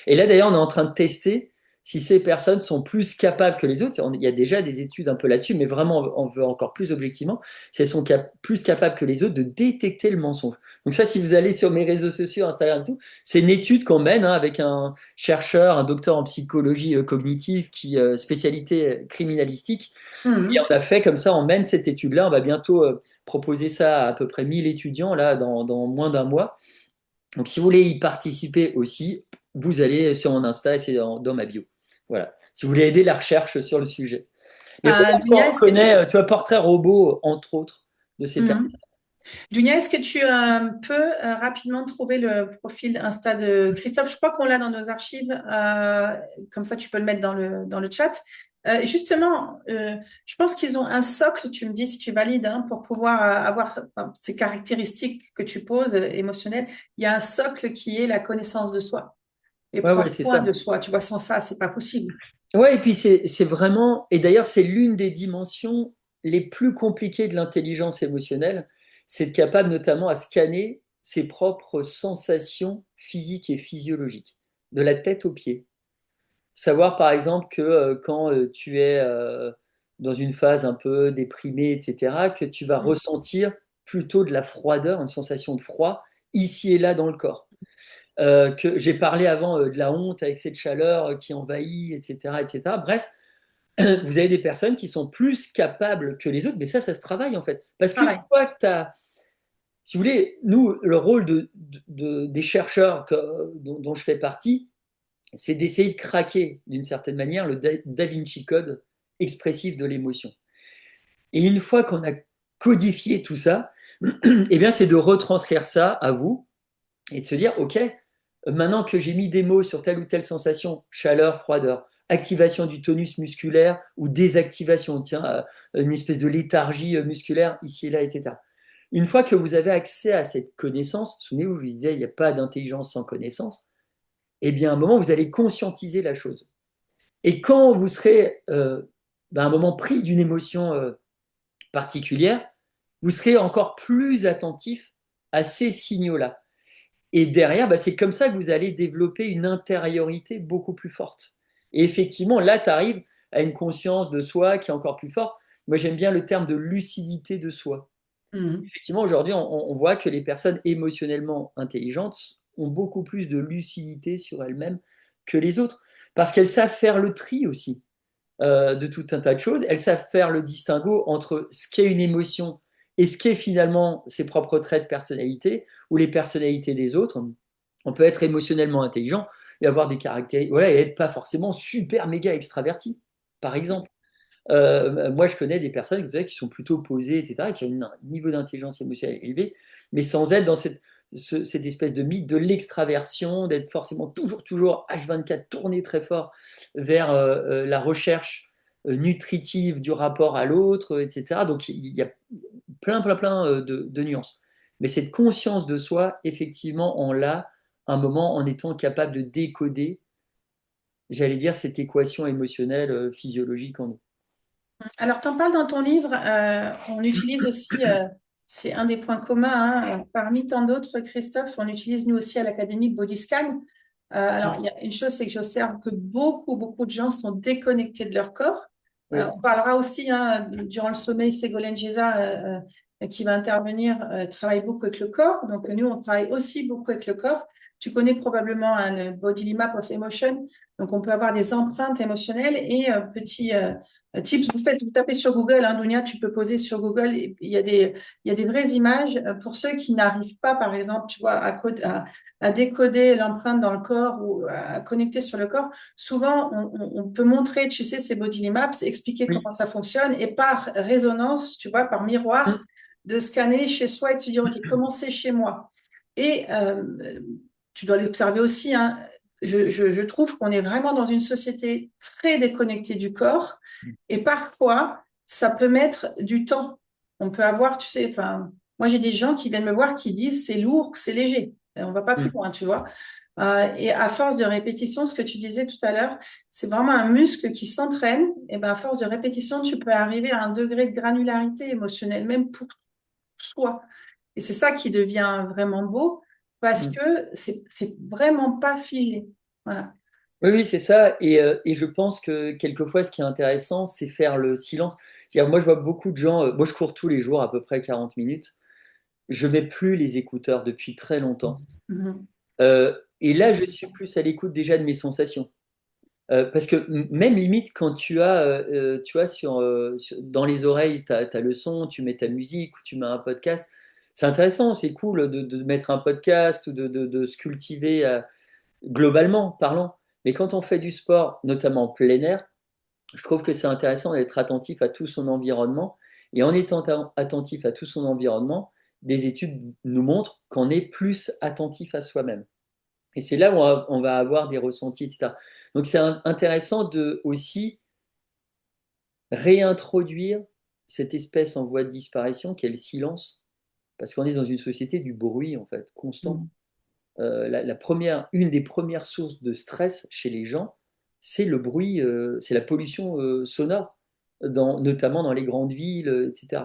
B: Et là, d'ailleurs, on est en train de tester si ces personnes sont plus capables que les autres. Il y a déjà des études un peu là-dessus, mais vraiment, on veut encore plus objectivement, si elles sont plus capables que les autres de détecter le mensonge. Donc ça, si vous allez sur mes réseaux sociaux, Instagram et tout, c'est une étude qu'on mène hein, avec un chercheur, un docteur en psychologie cognitive, qui spécialité criminalistique. Et
A: Mhm.
B: on a fait comme ça, on mène cette étude-là. On va bientôt proposer ça à peu près 1000 étudiants là, dans moins d'un mois. Donc, si vous voulez y participer aussi, vous allez sur mon Insta et c'est dans ma bio. Voilà. Si vous voulez aider la recherche sur le sujet. Et regarde
A: Dunia,
B: qu'on
A: est-ce que
B: reconnaît,
A: tu...
B: tu vois, portrait robot, entre autres, de ces personnes.
A: Mhm. Dunia, est-ce que tu peux rapidement trouver le profil Insta de Christophe? Je crois qu'on l'a dans nos archives. Comme ça, tu peux le mettre dans le chat. Justement, je pense qu'ils ont un socle, tu me dis si tu valides, hein, pour pouvoir avoir ces caractéristiques que tu poses émotionnelles. Il y a un socle qui est la connaissance de soi et
B: Ouais, ouais,
A: prendre
B: c'est
A: soin
B: ça.
A: de soi. Tu vois, sans ça, c'est pas possible.
B: Ouais, et puis c'est vraiment, et d'ailleurs, c'est l'une des dimensions les plus compliquées de l'intelligence émotionnelle, c'est être capable notamment à scanner ses propres sensations physiques et physiologiques, de la tête aux pieds. Savoir par exemple que quand tu es dans une phase un peu déprimée, etc., que tu vas
A: Mm.
B: ressentir plutôt de la froideur, une sensation de froid, ici et là dans le corps. Que j'ai parlé avant de la honte avec cette chaleur qui envahit, etc., etc. Bref, vous avez des personnes qui sont plus capables que les autres, mais ça se travaille en fait. Parce qu'une
A: Pareil.
B: fois que tu as, si vous voulez, nous, le rôle des chercheurs dont je fais partie, c'est d'essayer de craquer d'une certaine manière le Da Vinci Code expressif de l'émotion. Et une fois qu'on a codifié tout ça, eh bien, c'est de retranscrire ça à vous et de se dire, OK, maintenant que j'ai mis des mots sur telle ou telle sensation, chaleur, froideur, activation du tonus musculaire ou désactivation, tiens, une espèce de léthargie musculaire ici et là, etc. Une fois que vous avez accès à cette connaissance, souvenez-vous, je vous disais, il n'y a pas d'intelligence sans connaissance, eh bien, à un moment, vous allez conscientiser la chose. Et quand vous serez, à un moment pris d'une émotion particulière, vous serez encore plus attentif à ces signaux-là. Et derrière, c'est comme ça que vous allez développer une intériorité beaucoup plus forte. Et effectivement, là, tu arrives à une conscience de soi qui est encore plus forte. Moi, j'aime bien le terme de lucidité de soi.
A: Mhm.
B: Effectivement, aujourd'hui, on voit que les personnes émotionnellement intelligentes ont beaucoup plus de lucidité sur elles-mêmes que les autres, parce qu'elles savent faire le tri aussi de tout un tas de choses. Elles savent faire le distinguo entre ce qu'est une émotion et ce qu'est finalement ses propres traits de personnalité ou les personnalités des autres. On peut être émotionnellement intelligent et avoir des caractères, voilà, et être pas forcément super méga extraverti, par exemple. Moi, je connais des personnes qui sont plutôt posées, etc., qui ont un niveau d'intelligence émotionnelle élevé, mais sans être dans cette espèce de mythe de l'extraversion, d'être forcément toujours H24 tourné très fort vers la recherche nutritive du rapport à l'autre, etc. Donc, il y a plein de nuances. Mais cette conscience de soi, effectivement, on l'a un moment en étant capable de décoder, j'allais dire, cette équation émotionnelle physiologique en nous.
A: Alors, tu en parles dans ton livre, on utilise aussi, c'est un des points communs, hein, parmi tant d'autres, Christophe, on utilise nous aussi à l'Académie le body scan. Alors, il y a une chose, c'est que j'observe que beaucoup de gens sont déconnectés de leur corps.
B: Oui.
A: On parlera aussi, hein, durant le sommeil, Ségolène Géza, qui va intervenir, travaille beaucoup avec le corps. Donc, nous, on travaille aussi beaucoup avec le corps. Tu connais probablement, hein, le Body Map of Emotion. Donc, on peut avoir des empreintes émotionnelles et petit tips, vous tapez sur Google, hein, Dounia, tu peux poser sur Google, et il y a des vraies images pour ceux qui n'arrivent pas, par exemple, tu vois, à décoder l'empreinte dans le corps ou à connecter sur le corps. Souvent, on peut montrer, tu sais, ces body maps, expliquer
B: Oui.
A: comment ça fonctionne et par résonance, tu vois, par miroir,
B: Mm.
A: de scanner chez soi et de se dire, OK, comment c'est chez moi? Et tu dois l'observer aussi, hein, je trouve qu'on est vraiment dans une société très déconnectée du corps et parfois, ça peut mettre du temps. On peut avoir, tu sais, enfin, moi j'ai des gens qui viennent me voir qui disent c'est lourd, c'est léger. Et on va pas plus
B: Mm.
A: loin, tu vois. Et à force de répétition, ce que tu disais tout à l'heure, c'est vraiment un muscle qui s'entraîne. Et ben à force de répétition, tu peux arriver à un degré de granularité émotionnelle, même pour soi. Et c'est ça qui devient vraiment beau parce
B: Mm.
A: que c'est vraiment pas figé. Voilà.
B: Oui, oui, c'est ça. Et je pense que quelquefois, ce qui est intéressant, c'est faire le silence. C'est-à-dire, moi, je vois beaucoup de gens, moi, je cours tous les jours à peu près 40 minutes. Je mets plus les écouteurs depuis très longtemps.
A: Mhm.
B: Et là, je suis plus à l'écoute déjà de mes sensations. Parce que même limite, quand tu as dans les oreilles, tu as le son, tu mets ta musique ou tu mets un podcast, c'est intéressant, c'est cool de mettre un podcast ou de se cultiver globalement parlant. Mais quand on fait du sport, notamment en plein air, je trouve que c'est intéressant d'être attentif à tout son environnement. Et en étant attentif à tout son environnement, des études nous montrent qu'on est plus attentif à soi-même. Et c'est là où on va avoir des ressentis, etc. Donc c'est intéressant de aussi réintroduire cette espèce en voie de disparition qu'est le silence, parce qu'on est dans une société du bruit, en fait, constant.
A: Mhm.
B: Une des premières sources de stress chez les gens, c'est le bruit, c'est la pollution sonore, notamment dans les grandes villes, etc.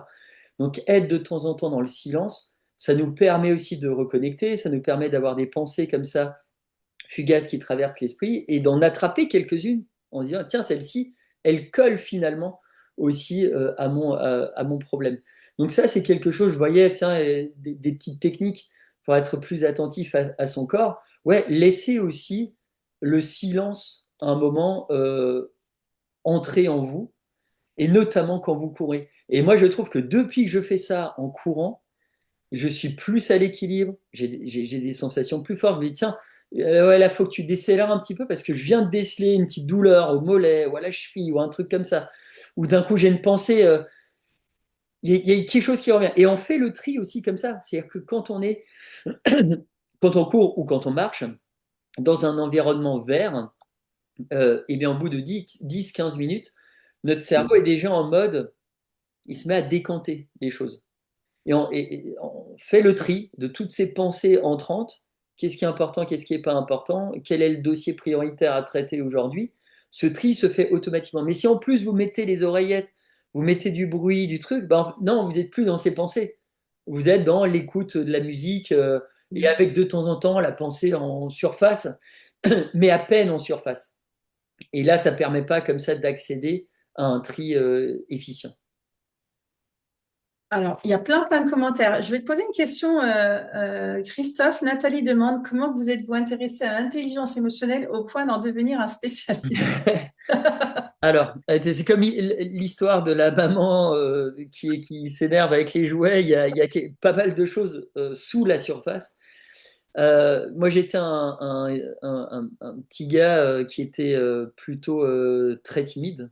B: Donc être de temps en temps dans le silence, ça nous permet aussi de reconnecter, ça nous permet d'avoir des pensées comme ça, fugaces qui traversent l'esprit, et d'en attraper quelques-unes en se disant, tiens, celle-ci, elle colle finalement aussi à mon problème. Donc ça, c'est quelque chose, je voyais, tiens, des petites techniques pour être plus attentif à son corps. Ouais, laissez aussi le silence un moment entrer en vous, et notamment quand vous courez. Et moi, je trouve que depuis que je fais ça en courant, je suis plus à l'équilibre, j'ai des sensations plus fortes. Je me dis, tiens, ouais, là, il faut que tu décélères un petit peu parce que je viens de déceler une petite douleur au mollet ou à la cheville ou un truc comme ça. Ou d'un coup, j'ai une pensée, il y a quelque chose qui revient. Et on fait le tri aussi comme ça. C'est-à-dire que quand on est quand on court ou quand on marche, dans un environnement vert, et bien au bout de 10-15 minutes, notre cerveau est déjà en mode, il se met à décanter les choses. Et on fait le tri de toutes ces pensées entrantes. Qu'est-ce qui est important, qu'est-ce qui n'est pas important, quel est le dossier prioritaire à traiter aujourd'hui. Ce tri se fait automatiquement. Mais si en plus vous mettez les oreillettes, vous mettez du bruit, du truc, ben non, vous n'êtes plus dans ces pensées. Vous êtes dans l'écoute de la musique et avec de temps en temps la pensée en surface, mais à peine en surface. Et là, ça ne permet pas comme ça d'accéder à un tri efficient.
A: Alors, il y a plein de commentaires. Je vais te poser une question, Christophe. Nathalie demande comment vous êtes-vous intéressé à l'intelligence émotionnelle au point d'en devenir un spécialiste?
B: Alors, c'est comme l'histoire de la maman qui s'énerve avec les jouets. Il y a pas mal de choses sous la surface. Moi, j'étais un petit gars qui était plutôt très timide.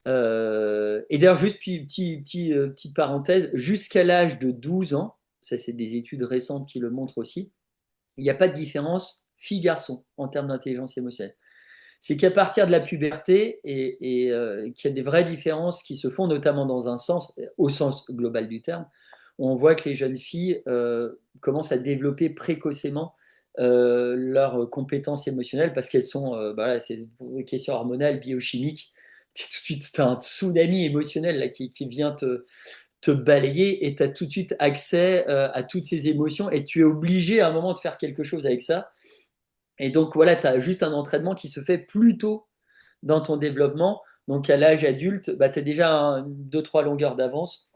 B: Et d'ailleurs, juste petite parenthèse, jusqu'à l'âge de 12 ans, ça c'est des études récentes qui le montrent aussi, il n'y a pas de différence fille-garçon en termes d'intelligence émotionnelle. C'est qu'à partir de la puberté qu'il y a des vraies différences qui se font, notamment dans un sens, au sens global du terme, on voit que les jeunes filles commencent à développer précocement leurs compétences émotionnelles parce qu'elles sont, voilà, c'est une question hormonale, biochimique. Tout de suite, tu as un tsunami émotionnel là, qui vient te balayer et tu as tout de suite accès à toutes ces émotions et tu es obligé à un moment de faire quelque chose avec ça. Et donc voilà, tu as juste un entraînement qui se fait plus tôt dans ton développement. Donc à l'âge adulte, bah, tu as déjà 2-3 longueurs d'avance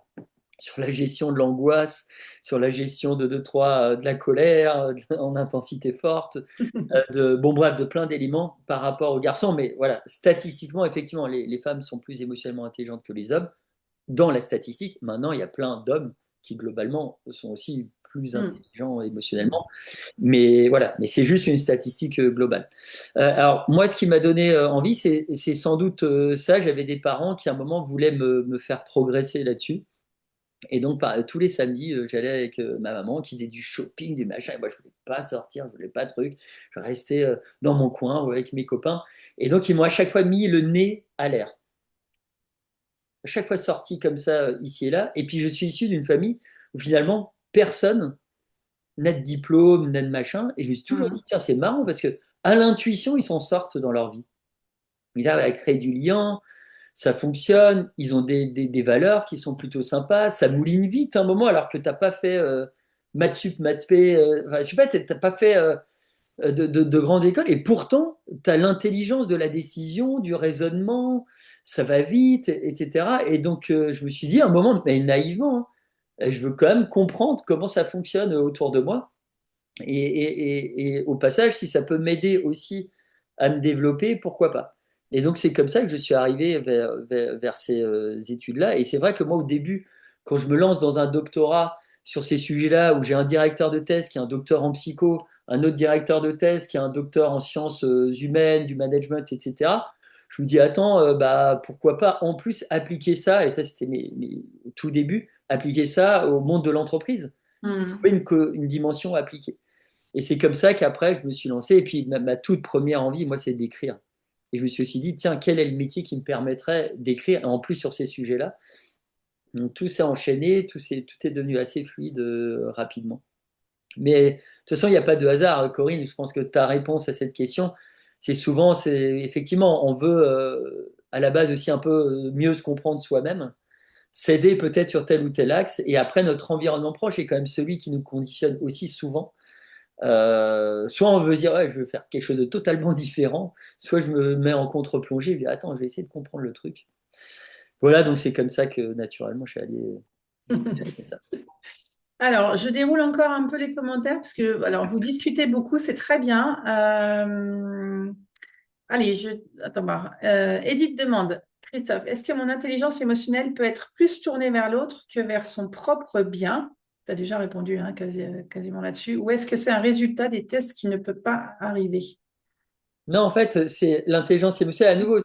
B: sur la gestion de l'angoisse, sur la gestion de 2-3 de la colère en intensité forte, bon bref, de plein d'éléments par rapport aux garçons. Mais voilà, statistiquement, effectivement, les femmes sont plus émotionnellement intelligentes que les hommes dans la statistique. Maintenant, il y a plein d'hommes qui globalement sont aussi plus
A: Hmm.
B: intelligents émotionnellement. Mais voilà, mais c'est juste une statistique globale. Alors moi, ce qui m'a donné envie, c'est sans doute ça. J'avais des parents qui à un moment voulaient me faire progresser là-dessus. Et donc tous les samedis, j'allais avec ma maman qui faisait du shopping, du machin. Et moi, je voulais pas sortir, je voulais pas de trucs. Je restais dans mon coin avec mes copains. Et donc, ils m'ont à chaque fois mis le nez à l'air. À chaque fois sorti comme ça, ici et là. Et puis, je suis issu d'une famille où finalement, personne n'a de diplôme, n'a de machin. Et je me suis toujours dit,
A: Hmm.
B: tiens, c'est marrant parce que à l'intuition, ils s'en sortent dans leur vie. Ils arrivent à créer du lien, ça fonctionne, ils ont des valeurs qui sont plutôt sympas, ça mouline vite un moment alors que tu n'as pas fait maths sup, maths spé, enfin, je sais pas, tu n'as pas fait de grande école et pourtant tu as l'intelligence de la décision, du raisonnement, ça va vite, etc. Et donc je me suis dit à un moment, mais naïvement, hein, je veux quand même comprendre comment ça fonctionne autour de moi. Et au passage, si ça peut m'aider aussi à me développer, pourquoi pas? Et donc, c'est comme ça que je suis arrivé vers ces études-là. Et c'est vrai que moi, au début, quand je me lance dans un doctorat sur ces sujets-là, où j'ai un directeur de thèse qui est un docteur en psycho, un autre directeur de thèse qui est un docteur en sciences humaines, du management, etc., je me dis, attends, bah, pourquoi pas en plus appliquer ça, et ça, c'était au tout début, appliquer ça au monde de l'entreprise.
A: Hmm.
B: Une dimension appliquée. Et c'est comme ça qu'après, je me suis lancé. Et puis, ma toute première envie, moi, c'est d'écrire. Et je me suis aussi dit, tiens, quel est le métier qui me permettrait d'écrire, en plus sur ces sujets-là. Donc, tout s'est enchaîné, tout est devenu assez fluide rapidement. Mais de toute façon, il n'y a pas de hasard, Corinne. Je pense que ta réponse à cette question, c'est effectivement, on veut à la base aussi un peu mieux se comprendre soi-même, s'aider peut-être sur tel ou tel axe. Et après, notre environnement proche est quand même celui qui nous conditionne aussi souvent soit on veut dire, ouais, je veux faire quelque chose de totalement différent, soit je me mets en contre-plongée et je dis, attends, je vais essayer de comprendre le truc. Voilà, donc c'est comme ça que naturellement je suis allé avec ça.
A: Alors, je déroule encore un peu les commentaires parce que, alors, vous discutez beaucoup, c'est très bien. Allez, attends, voir. Edith demande, Christophe, est-ce que mon intelligence émotionnelle peut être plus tournée vers l'autre que vers son propre bien? Tu as déjà répondu hein, quasiment là-dessus. Ou est-ce que c'est un résultat des tests qui ne peut pas arriver?
B: Non, en fait, c'est l'intelligence émotionnelle. À nouveau,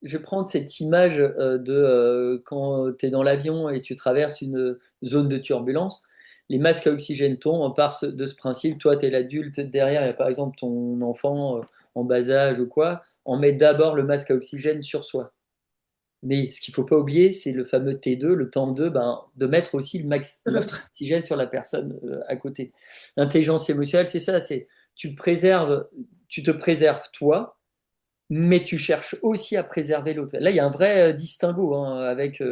B: je prends cette image de quand tu es dans l'avion et tu traverses une zone de turbulence. les masques à oxygène tombent, on part de ce principe, toi tu es l'adulte, derrière il y a par exemple ton enfant en bas âge ou quoi, on met d'abord le masque à oxygène sur soi. Mais ce qu'il ne faut pas oublier, c'est le fameux T2, le temps 2, ben, de mettre aussi le masque
A: L'autre.
B: d'oxygène sur la personne à côté. L'intelligence émotionnelle, c'est ça, c'est tu te préserves toi, mais tu cherches aussi à préserver l'autre. Là, il y a un vrai distinguo hein, avec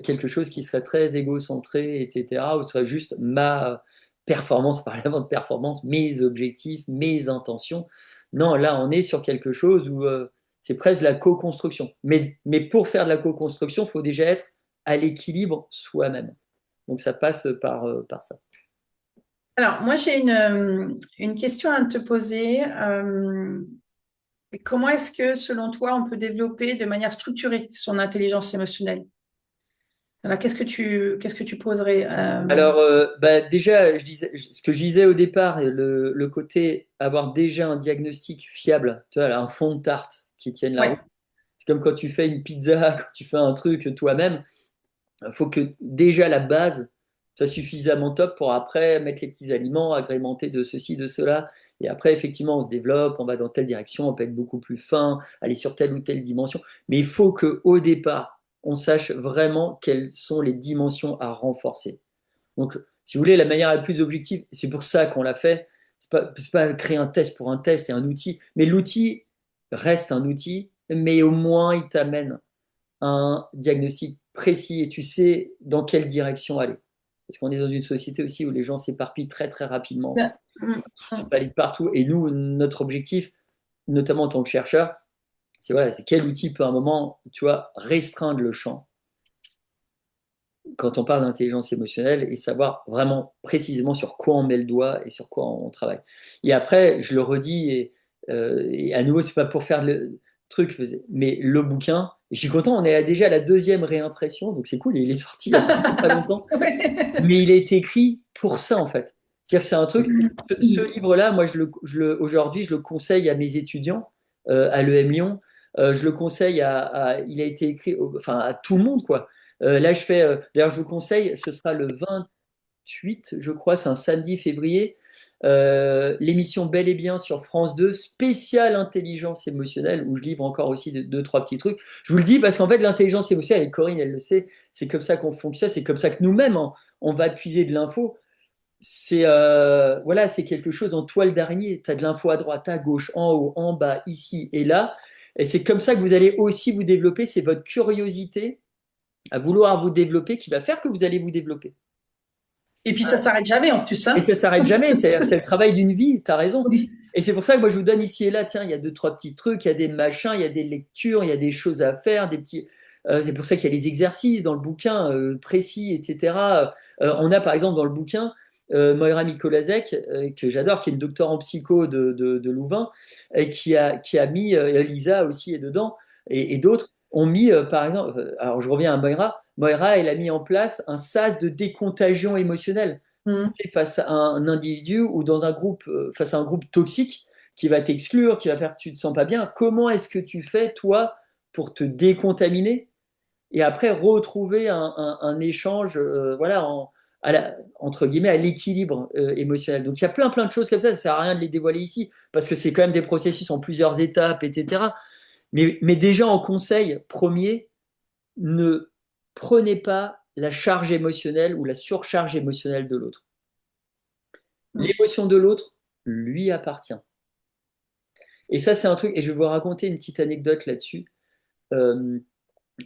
B: quelque chose qui serait très égocentré, etc., ou ce serait juste ma performance, par avant de performance, mes objectifs, mes intentions. Non, là, on est sur quelque chose où c'est presque de la co-construction. Mais pour faire de la co-construction, il faut déjà être à l'équilibre soi-même. Donc ça passe par ça.
A: Alors, moi, j'ai une question à te poser. Comment est-ce que, selon toi, on peut développer de manière structurée son intelligence émotionnelle? Alors, qu'est-ce que tu poserais?
B: Alors, bah, déjà, ce que je disais au départ, le côté avoir déjà un diagnostic fiable, tu vois, un fond de tarte qui tienne la route.
A: Ouais.
B: C'est comme quand tu fais une pizza, quand tu fais un truc toi-même, il faut que déjà la base soit suffisamment top pour après mettre les petits aliments, agrémenter de ceci, de cela. Et après, effectivement, on se développe, on va dans telle direction, on peut être beaucoup plus fin, aller sur telle ou telle dimension. Mais il faut qu'au départ, on sache vraiment quelles sont les dimensions à renforcer. Donc, si vous voulez, la manière la plus objective, c'est pour ça qu'on l'a fait. C'est pas créer un test pour un test et un outil, mais l'outil reste un outil, mais au moins il t'amène un diagnostic précis et tu sais dans quelle direction aller. Parce qu'on est dans une société aussi où les gens s'éparpillent très très rapidement,
A: Ben, mm,
B: tu
A: mm.
B: peux aller de partout. Et nous, notre objectif, notamment en tant que chercheur, c'est voilà, c'est quel outil peut à un moment, tu vois, restreindre le champ quand on parle d'intelligence émotionnelle et savoir vraiment précisément sur quoi on met le doigt et sur quoi on travaille. Et après, je le redis, et à nouveau, c'est pas pour faire le truc, mais le bouquin, et je suis content, on est déjà à la deuxième réimpression, donc c'est cool, il est sorti il y a pas longtemps,
A: Ouais.
B: mais il a été écrit pour ça en fait. C'est-à-dire que c'est un truc, ce livre-là, moi aujourd'hui, je le conseille à mes étudiants à l'EM Lyon. Je le conseille il a été écrit enfin, à tout le monde, quoi. Là, d'ailleurs, je vous conseille, ce sera le 28, je crois, c'est un samedi février, l'émission Bel et Bien sur France 2, spéciale intelligence émotionnelle, où je livre encore aussi deux, trois petits trucs. Je vous le dis parce qu'en fait, l'intelligence émotionnelle, et Corinne, elle le sait, c'est comme ça qu'on fonctionne, c'est comme ça que nous-mêmes, hein, on va puiser de l'info. Voilà, c'est quelque chose en toile d'araignée. Tu as de l'info à droite, à gauche, en haut, en bas, ici et là. Et c'est comme ça que vous allez aussi vous développer. C'est votre curiosité à vouloir vous développer qui va faire que vous allez vous développer.
A: Et puis, ça s'arrête jamais en plus,
B: Et
A: hein.
B: ça s'arrête jamais. C'est le travail d'une vie, tu as raison.
A: Oui.
B: Et c'est pour ça que moi, je vous donne ici et là, tiens, il y a deux, trois petits trucs, il y a des machins, il y a des lectures, il y a des choses à faire, des petits. C'est pour ça qu'il y a les exercices dans le bouquin précis, etc. On a par exemple dans le bouquin Moira Mikolasek, que j'adore, qui est une docteure en psycho de Louvain, et qui a mis, Lisa aussi est dedans, et d'autres ont mis, par exemple, alors je reviens à Moira, Moira, elle a mis en place un sas de décontagion émotionnelle
A: Mm.
B: face à un individu ou dans un groupe, face à un groupe toxique qui va t'exclure, qui va faire que tu te sens pas bien. Comment est-ce que tu fais, toi, pour te décontaminer et après retrouver un échange, voilà, entre guillemets, à l'équilibre émotionnel. Donc il y a plein de choses comme ça sert à rien de les dévoiler ici, parce que c'est quand même des processus en plusieurs étapes, etc. Mais déjà en conseil premier, ne prenez pas la charge émotionnelle ou la surcharge émotionnelle de l'autre.
A: Mm.
B: L'émotion de l'autre lui appartient. Et ça, c'est un truc, et je vais vous raconter une petite anecdote là-dessus. Euh,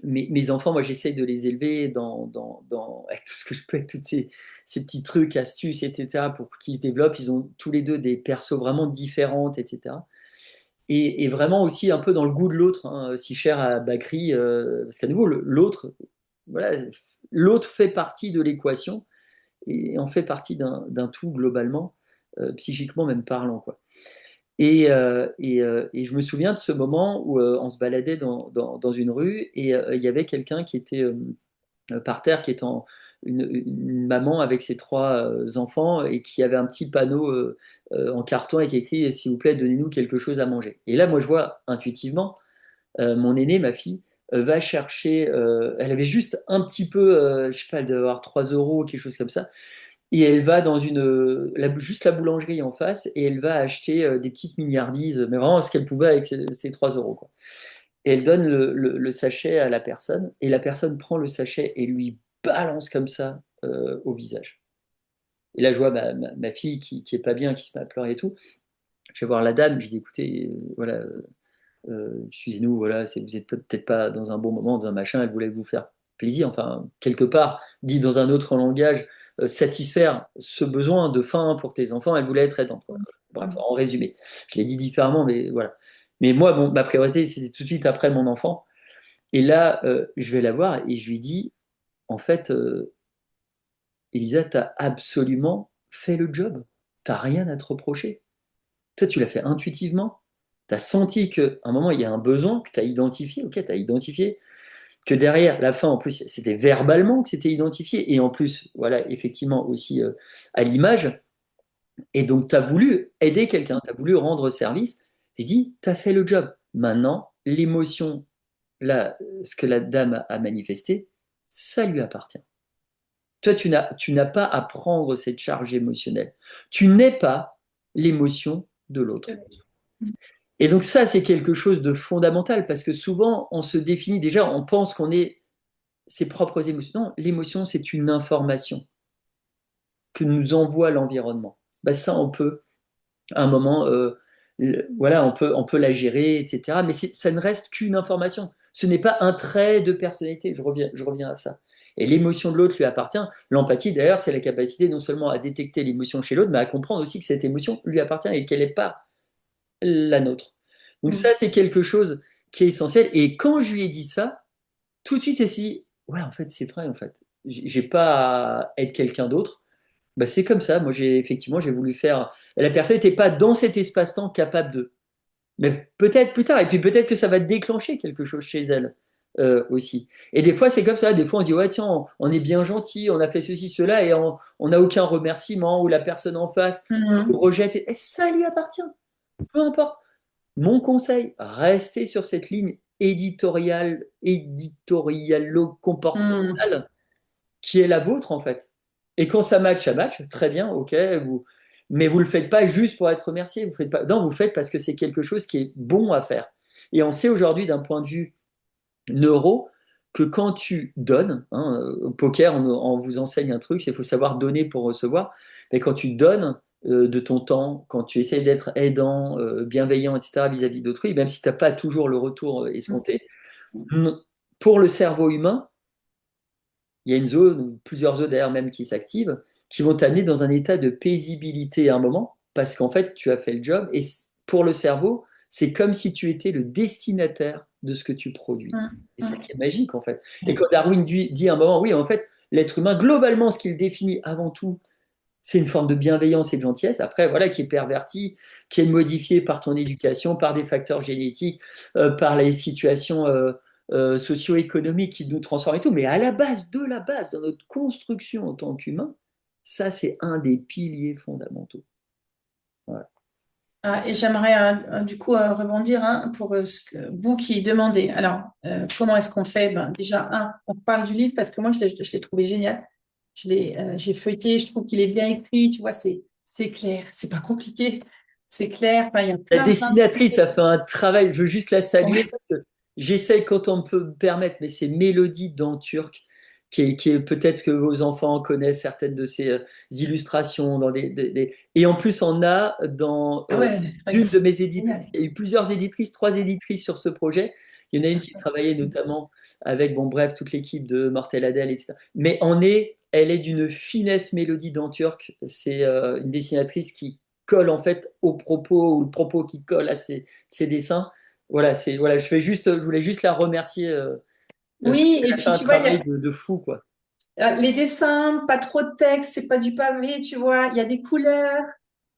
B: mes enfants, moi, j'essaye de les élever avec tout ce que je peux, avec tous ces petits trucs, astuces, etc., pour qu'ils se développent. Ils ont tous les deux des persos vraiment différentes, etc. Et vraiment aussi un peu dans le goût de l'autre, hein, si cher à Bakri, parce qu'à nouveau, l'autre, voilà, l'autre fait partie de l'équation et on fait partie d'un tout globalement, psychiquement même parlant, quoi. Et je me souviens de ce moment où on se baladait dans une rue et il y avait quelqu'un qui était par terre, qui était une maman avec ses trois enfants et qui avait un petit panneau en carton avec écrit «S'il vous plaît, donnez-nous quelque chose à manger». Et là, moi, je vois intuitivement mon aînée, ma fille, va chercher, elle avait juste un petit peu, je sais pas, elle devait avoir 3 euros, quelque chose comme ça, et elle va dans juste la boulangerie en face et elle va acheter des petites milliardises, mais vraiment ce qu'elle pouvait avec ses 3 euros, quoi. Et elle donne le sachet à la personne et la personne prend le sachet et lui balance comme ça au visage. Et là, je vois ma fille qui est pas bien, qui se met à pleurer et tout. Je vais voir la dame, je dis écoutez, voilà, excusez-nous, voilà, vous n'êtes peut-être pas dans un bon moment, dans un machin, elle voulait vous faire plaisir, enfin, quelque part, dit dans un autre langage, satisfaire ce besoin de faim pour tes enfants, elle voulait être aidante, quoi. Bref, en résumé. Je l'ai dit différemment, mais voilà. Mais moi, bon, ma priorité, c'était tout de suite après mon enfant. Et là, je vais la voir et je lui dis, en fait, Elisa, tu as absolument fait le job. T'as rien à te reprocher. Toi, tu l'as fait intuitivement. Tu as senti qu'à un moment, il y a un besoin que tu as identifié. Ok, tu as identifié. Que derrière, la fin, en plus, c'était verbalement que c'était identifié. Et en plus, voilà, effectivement, aussi à l'image. Et donc, tu as voulu aider quelqu'un, tu as voulu rendre service. J'ai dit, tu as fait le job. Maintenant, l'émotion, là, ce que la dame a manifesté, ça lui appartient. Toi, tu n'as pas à prendre cette charge émotionnelle. Tu n'es pas l'émotion de l'autre. Et donc ça, c'est quelque chose de fondamental parce que souvent, on se définit déjà, on pense qu'on est ses propres émotions. Non, l'émotion, c'est une information que nous envoie l'environnement. Ben ça, on peut, à un moment, voilà, on peut la gérer, etc. Mais ça ne reste qu'une information. Ce n'est pas un trait de personnalité. Je reviens à ça. Et l'émotion de l'autre lui appartient. L'empathie, d'ailleurs, c'est la capacité non seulement à détecter l'émotion chez l'autre, mais à comprendre aussi que cette émotion lui appartient et qu'elle n'est pas la nôtre. Donc ça, c'est quelque chose qui est essentiel. Et quand je lui ai dit ça, tout de suite, elle s'est dit, ouais, en fait, c'est vrai, en fait. J'ai pas à être quelqu'un d'autre. Bah, c'est comme ça. Moi, j'ai voulu faire. La personne n'était pas dans cet espace-temps capable de. Mais peut-être plus tard. Et puis peut-être que ça va déclencher quelque chose chez elle aussi. Et des fois, c'est comme ça. Des fois, on se dit, ouais, tiens, on est bien gentil, on a fait ceci, cela, et on n'a aucun remerciement, ou la personne en face nous
A: Mhm.
B: rejette. Et ça lui appartient. Peu importe. Mon conseil, restez sur cette ligne éditoriale,
A: Mhm.
B: éditorialo-comportementale qui est la vôtre en fait. Et quand ça match, très bien, ok, mais vous le faites pas juste pour être remercié, vous faites pas, non, vous le faites parce que c'est quelque chose qui est bon à faire. Et on sait aujourd'hui d'un point de vue neuro que quand tu donnes, hein, au poker, on vous enseigne un truc, c'est qu'il faut savoir donner pour recevoir. Mais quand tu donnes de ton temps, quand tu essaies d'être aidant, bienveillant, etc., vis-à-vis d'autrui, même si tu n'as pas toujours le retour escompté, pour le cerveau humain, il y a une zone, ou plusieurs zones d'ailleurs même qui s'activent, qui vont t'amener dans un état de paisibilité à un moment, parce qu'en fait, tu as fait le job. Et pour le cerveau, c'est comme si tu étais le destinataire de ce que tu produis. C'est ça qui est magique, en fait. Et quand Darwin dit à un moment, oui, en fait, l'être humain, globalement, ce qu'il définit avant tout, c'est une forme de bienveillance et de gentillesse, après, voilà, qui est pervertie, qui est modifiée par ton éducation, par des facteurs génétiques, par les situations socio-économiques qui nous transforment et tout. Mais à la base, de la base, dans notre construction en tant qu'humain, ça, c'est un des piliers fondamentaux. Voilà.
A: Ah, et j'aimerais du coup rebondir hein, pour ce que vous qui demandez. Alors, comment est-ce qu'on fait? Ben, déjà, on parle du livre parce que moi, je l'ai trouvé génial. J'ai feuilleté, je trouve qu'il est bien écrit, tu vois, c'est clair, c'est pas compliqué, c'est clair. Enfin, il y a
B: La
A: plein de
B: dessinatrice a
A: trucs.
B: fait un travail, je veux juste la saluer
A: Ouais.
B: parce que j'essaie quand on peut me permettre, mais c'est Mélodie dans Turc, qui est peut-être que vos enfants connaissent certaines de ces illustrations. Et en plus, on a dans
A: Ah ouais,
B: une de mes
A: génial.
B: éditrices, il y a eu plusieurs éditrices, 3 éditrices sur ce projet. Il y en a une qui travaillait notamment avec, bon bref, toute l'équipe de Mortel Adèle, etc. Mais elle est d'une finesse Mélodie dans Turc. C'est une dessinatrice qui colle en fait au propos ou le propos qui colle à ses dessins. Voilà, je voulais juste la remercier parce
A: Oui, et
B: qu'elle a fait
A: puis
B: un
A: tu vois,
B: travail de fou quoi.
A: les dessins, pas trop de texte, c'est pas du pavé, tu vois, il y a des couleurs,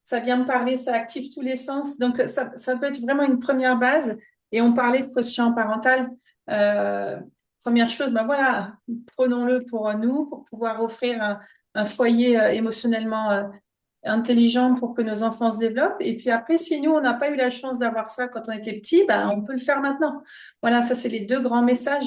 A: ça vient me parler, ça active tous les sens. Donc, ça peut être vraiment une première base. Et on parlait de quotient parental. Euh, Première chose, ben voilà, prenons-le pour nous, pour pouvoir offrir un foyer émotionnellement intelligent pour que nos enfants se développent. Et puis après, si nous, on n'a pas eu la chance d'avoir ça quand on était petit, ben, on peut le faire maintenant. Voilà, ça, c'est les deux grands messages.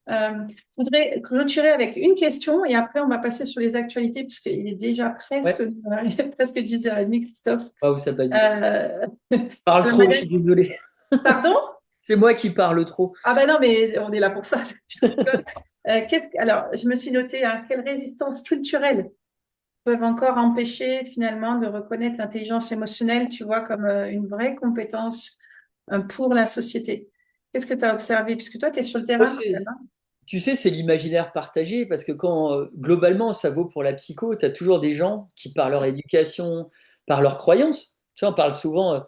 A: Je voudrais clôturer avec une question et après on va passer sur les actualités parce qu'il est déjà presque,
B: Ouais,
A: presque 10h30, Christophe.
B: waouh, ça passe vite.
A: Euh,
B: Je parle
A: alors,
B: trop, je suis désolé.
A: pardon?
B: C'est moi qui parle trop.
A: Ah ben non, mais on est là pour ça. Je rigole. Alors, je me suis noté, hein, quelles résistances culturelles peuvent encore empêcher finalement de reconnaître l'intelligence émotionnelle, tu vois, comme une vraie compétence pour la société. Qu'est-ce que tu as observé? Puisque toi, tu es sur le
B: Oh,
A: terrain quand même, hein.
B: tu sais, c'est l'imaginaire partagé parce que quand globalement ça vaut pour la psycho, tu as toujours des gens qui, par leur éducation, par leurs croyances, tu vois, on parle souvent,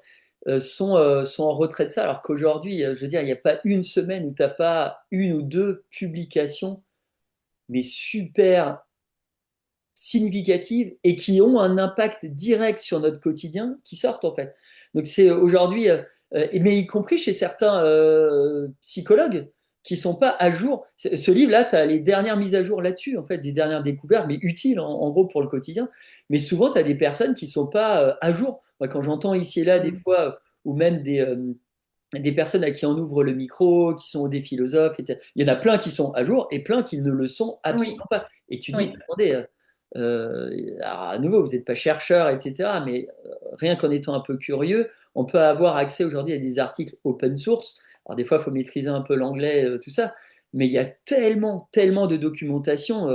B: sont en retrait de ça, alors qu'aujourd'hui, je veux dire, il n'y a pas une semaine où tu n'as pas une ou deux publications, mais super significatives et qui ont un impact direct sur notre quotidien qui sortent en fait. Donc c'est aujourd'hui, mais y compris chez certains psychologues qui sont pas à jour. Ce livre-là, tu as les dernières mises à jour là-dessus, en fait, des dernières découvertes, mais utiles en gros pour le quotidien. Mais souvent, tu as des personnes qui sont pas à jour. Moi, quand j'entends ici et là des
A: Mm.
B: fois, ou même des personnes à qui on ouvre le micro, qui sont des philosophes, il y en a plein qui sont à jour et plein qui ne le sont
A: Oui,
B: absolument pas. Et tu dis,
A: oui.
B: attendez, alors à nouveau, vous n'êtes pas chercheur, etc. Mais rien qu'en étant un peu curieux, on peut avoir accès aujourd'hui à des articles open source. Alors des fois, il faut maîtriser un peu l'anglais, tout ça. Mais il y a tellement, tellement de documentation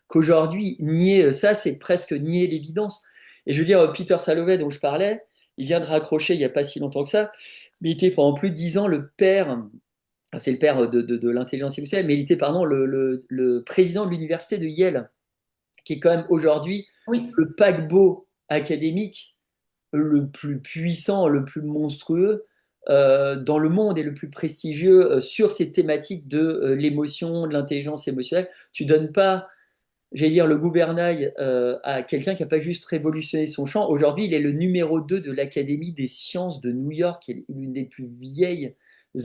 B: qu'aujourd'hui, nier ça, c'est presque nier l'évidence. Et je veux dire, Peter Salovey, dont je parlais, il vient de raccrocher il n'y a pas si longtemps que ça, mais il était pendant plus de 10 ans le père, c'est le père de l'intelligence émotionnelle, mais il était, pardon, le président de l'université de Yale, qui est quand même aujourd'hui
A: Oui.
B: le paquebot académique le plus puissant, le plus monstrueux dans le monde et le plus prestigieux sur ces thématiques de l'émotion, de l'intelligence émotionnelle. Tu donnes pas, j'allais dire, le gouvernail à quelqu'un qui n'a pas juste révolutionné son champ. Aujourd'hui, il est le numéro 2 de l'Académie des sciences de New York, qui est l'une des plus vieilles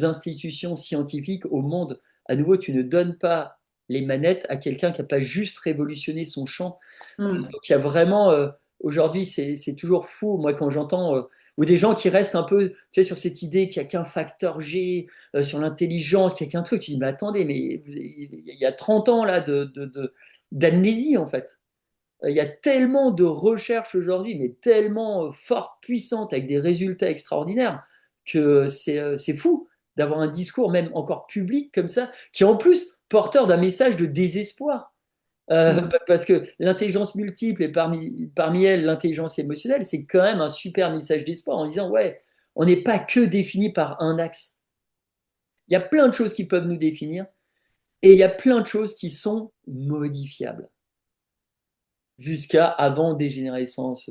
B: institutions scientifiques au monde. À nouveau, tu ne donnes pas les manettes à quelqu'un qui n'a pas juste révolutionné son champ.
A: Mm.
B: Donc il y a vraiment, aujourd'hui, c'est toujours fou, moi, quand j'entends, ou des gens qui restent un peu, tu sais, sur cette idée qu'il n'y a qu'un facteur G, sur l'intelligence, qu'il n'y a qu'un truc. Tu dis, mais attendez, mais il y a 30 ans, là, d'amnésie, en fait. Il y a tellement de recherches aujourd'hui, mais tellement fortes, puissantes, avec des résultats extraordinaires, que c'est fou d'avoir un discours, même encore public comme ça, qui est en plus porteur d'un message de désespoir.
A: Mm.
B: Parce que l'intelligence multiple et parmi elles l'intelligence émotionnelle, c'est quand même un super message d'espoir en disant, ouais, on n'est pas que défini par un axe. Il y a plein de choses qui peuvent nous définir et il y a plein de choses qui sont modifiables jusqu'à avant dégénérescence.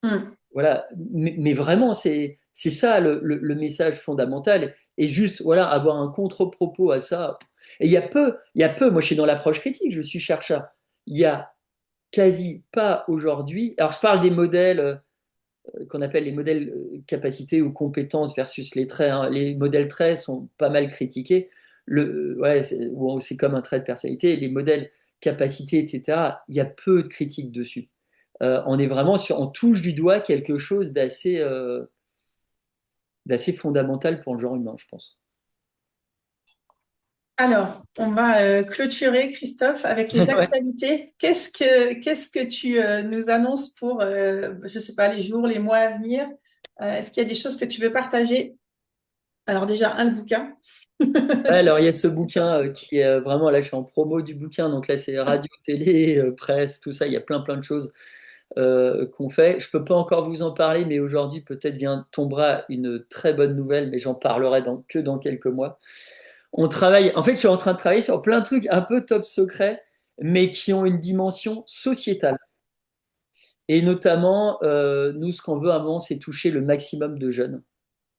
A: Mm.
B: Voilà, mais vraiment, c'est ça le message fondamental. Et juste, voilà, avoir un contre-propos à ça. Et il y a peu, moi je suis dans l'approche critique, je suis chercheur. Il y a quasi pas aujourd'hui. Alors, je parle des modèles qu'on appelle les modèles capacité ou compétences versus les traits, hein. Les modèles traits sont pas mal critiqués. Ouais, c'est comme un trait de personnalité. Les modèles capacité, etc., il y a peu de critiques dessus. On est vraiment on touche du doigt quelque chose d'assez fondamental pour le genre humain, je pense.
A: Alors, on va clôturer, Christophe, avec les
B: Ouais.
A: actualités. Qu'est-ce que tu nous annonces pour, je sais pas, les jours, les mois à venir? Est-ce qu'il y a des choses que tu veux partager? Alors déjà, un bouquin.
B: Ouais, alors il y a ce bouquin qui est vraiment, là je suis en promo du bouquin, donc là c'est radio, télé, presse, tout ça, il y a plein plein de choses qu'on fait. Je peux pas encore vous en parler, mais aujourd'hui peut-être tombera une très bonne nouvelle, mais j'en parlerai que dans quelques mois. On travaille, en fait je suis en train de travailler sur plein de trucs un peu top secret, mais qui ont une dimension sociétale. Et notamment, nous ce qu'on veut à un moment, c'est toucher le maximum de jeunes.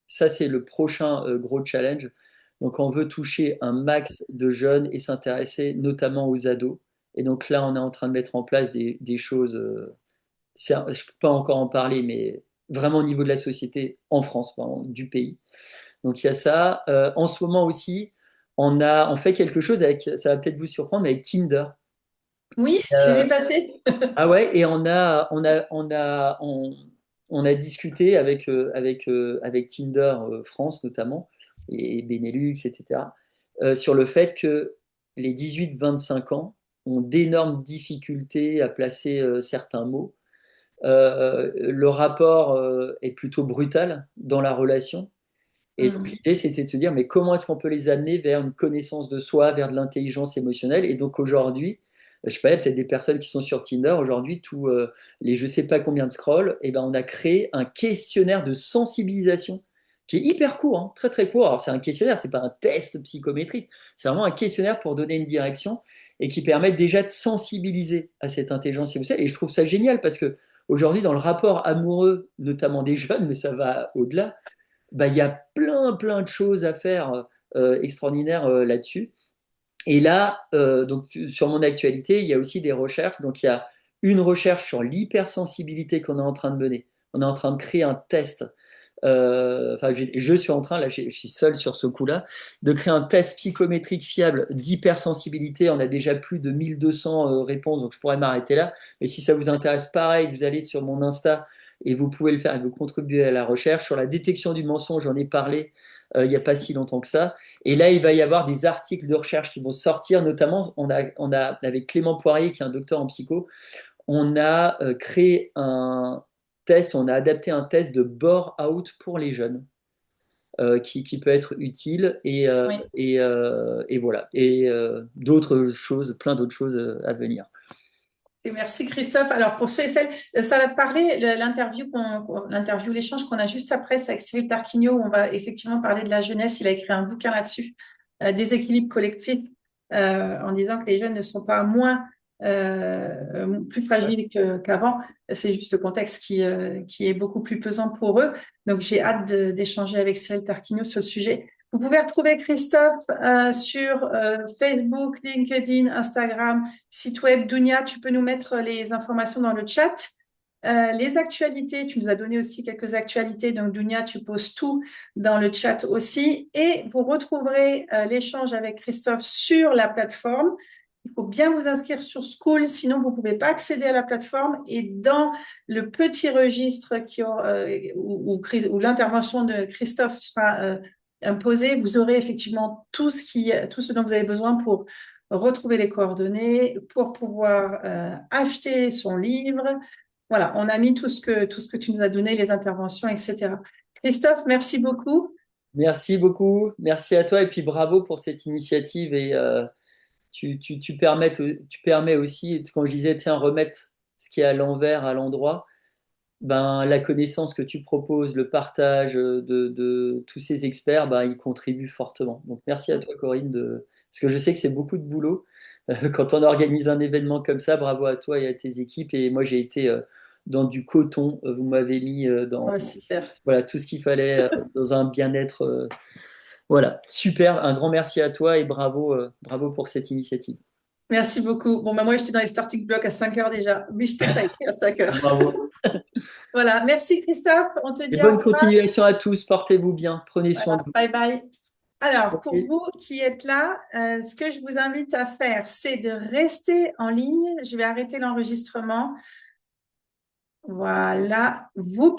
B: Ça, c'est le prochain gros challenge. Donc, on veut toucher un max de jeunes et s'intéresser notamment aux ados. Et donc là, on est en train de mettre en place des choses. Je ne peux pas encore en parler, mais vraiment au niveau de la société en France, pardon, du pays. Donc il y a ça. En ce moment aussi, on fait quelque chose avec, ça va peut-être vous surprendre, mais avec Tinder.
A: Oui, j'ai
B: Euh,
A: vu passer.
B: ah ouais, et on a discuté avec Tinder France notamment, et Benelux, etc. sur le fait que les 18-25 ans ont d'énormes difficultés à placer certains mots. Le rapport est plutôt brutal dans la relation. Et donc
A: Mm.
B: l'idée, c'était de se dire, mais comment est-ce qu'on peut les amener vers une connaissance de soi, vers de l'intelligence émotionnelle? Et donc aujourd'hui, je sais pas, il y a peut-être des personnes qui sont sur Tinder, aujourd'hui, tous les je sais pas combien de scrolls, et ben on a créé un questionnaire de sensibilisation qui est hyper court, hein, très très court. Alors c'est un questionnaire, c'est pas un test psychométrique, c'est vraiment un questionnaire pour donner une direction et qui permet déjà de sensibiliser à cette intelligence émotionnelle. Et je trouve ça génial parce que aujourd'hui, dans le rapport amoureux, notamment des jeunes, mais ça va au-delà, bah, il y a plein de choses à faire extraordinaires là-dessus. Et là, donc, sur mon actualité, il y a aussi des recherches. Donc, il y a une recherche sur l'hypersensibilité qu'on est en train de mener. On est en train de créer un test. Enfin, je suis en train, là, je suis seul sur ce coup-là, de créer un test psychométrique fiable d'hypersensibilité. On a déjà plus de 1200 réponses, donc je pourrais m'arrêter là. Mais si ça vous intéresse, pareil, vous allez sur mon Insta et vous pouvez le faire et vous contribuer à la recherche. Sur la détection du mensonge, j'en ai parlé il n'y a pas si longtemps que ça. Et là, il va y avoir des articles de recherche qui vont sortir, notamment, avec Clément Poirier, qui est un docteur en psycho, on a créé un test, on a adapté un test de bore-out pour les jeunes. Qui peut être utile
A: Oui.
B: et voilà et d'autres choses, plein d'autres choses à venir.
A: Et merci Christophe. Alors pour ceux et celles, ça va te parler, l'interview, l'échange qu'on a juste après, c'est avec Cyril Tarquinio, où on va effectivement parler de la jeunesse. Il a écrit un bouquin là-dessus, Déséquilibre collectif, en disant que les jeunes ne sont pas plus fragiles qu'avant. C'est juste le contexte qui est beaucoup plus pesant pour eux. Donc j'ai hâte d'échanger avec Cyril Tarquinio sur le sujet. Vous pouvez retrouver Christophe sur Facebook, LinkedIn, Instagram, site web Dounia. Tu peux nous mettre les informations dans le chat. Les actualités, tu nous as donné aussi quelques actualités. Donc Dounia, tu poses tout dans le chat aussi. Et vous retrouverez l'échange avec Christophe sur la plateforme. Il faut bien vous inscrire sur School, sinon vous ne pouvez pas accéder à la plateforme. Et dans le petit registre où l'intervention de Christophe sera imposé, vous aurez effectivement tout ce dont vous avez besoin pour retrouver les coordonnées, pour pouvoir acheter son livre. Voilà, on a mis tout ce que tu nous as donné, les interventions, etc. Christophe, merci beaucoup.
B: Merci beaucoup, merci à toi et puis bravo pour cette initiative et tu permets aussi, quand je disais tiens remettre ce qui est à l'envers à l'endroit, ben, la connaissance que tu proposes, le partage de tous ces experts, ben, ils contribuent fortement. Donc merci à toi Corinne, parce que je sais que c'est beaucoup de boulot. Quand on organise un événement comme ça, bravo à toi et à tes équipes. Et moi j'ai été dans du coton, vous m'avez mis dans
A: Ouais, super.
B: voilà, tout ce qu'il fallait, dans un bien-être. Voilà, super, un grand merci à toi et bravo pour cette initiative.
A: Merci beaucoup. Bon, bah, moi, j'étais dans les starting blocks à 5 heures déjà, mais je t'ai pas écrit à 5 heures.
B: Bravo.
A: Voilà, merci Christophe. On te
B: Et
A: dit au
B: bonne
A: revoir.
B: continuation à tous, portez-vous bien, prenez soin de
A: Voilà,
B: vous.
A: bye bye. Alors, pour
B: Ok.
A: vous qui êtes là, ce que je vous invite à faire, c'est de rester en ligne. Je vais arrêter l'enregistrement. Voilà. Vous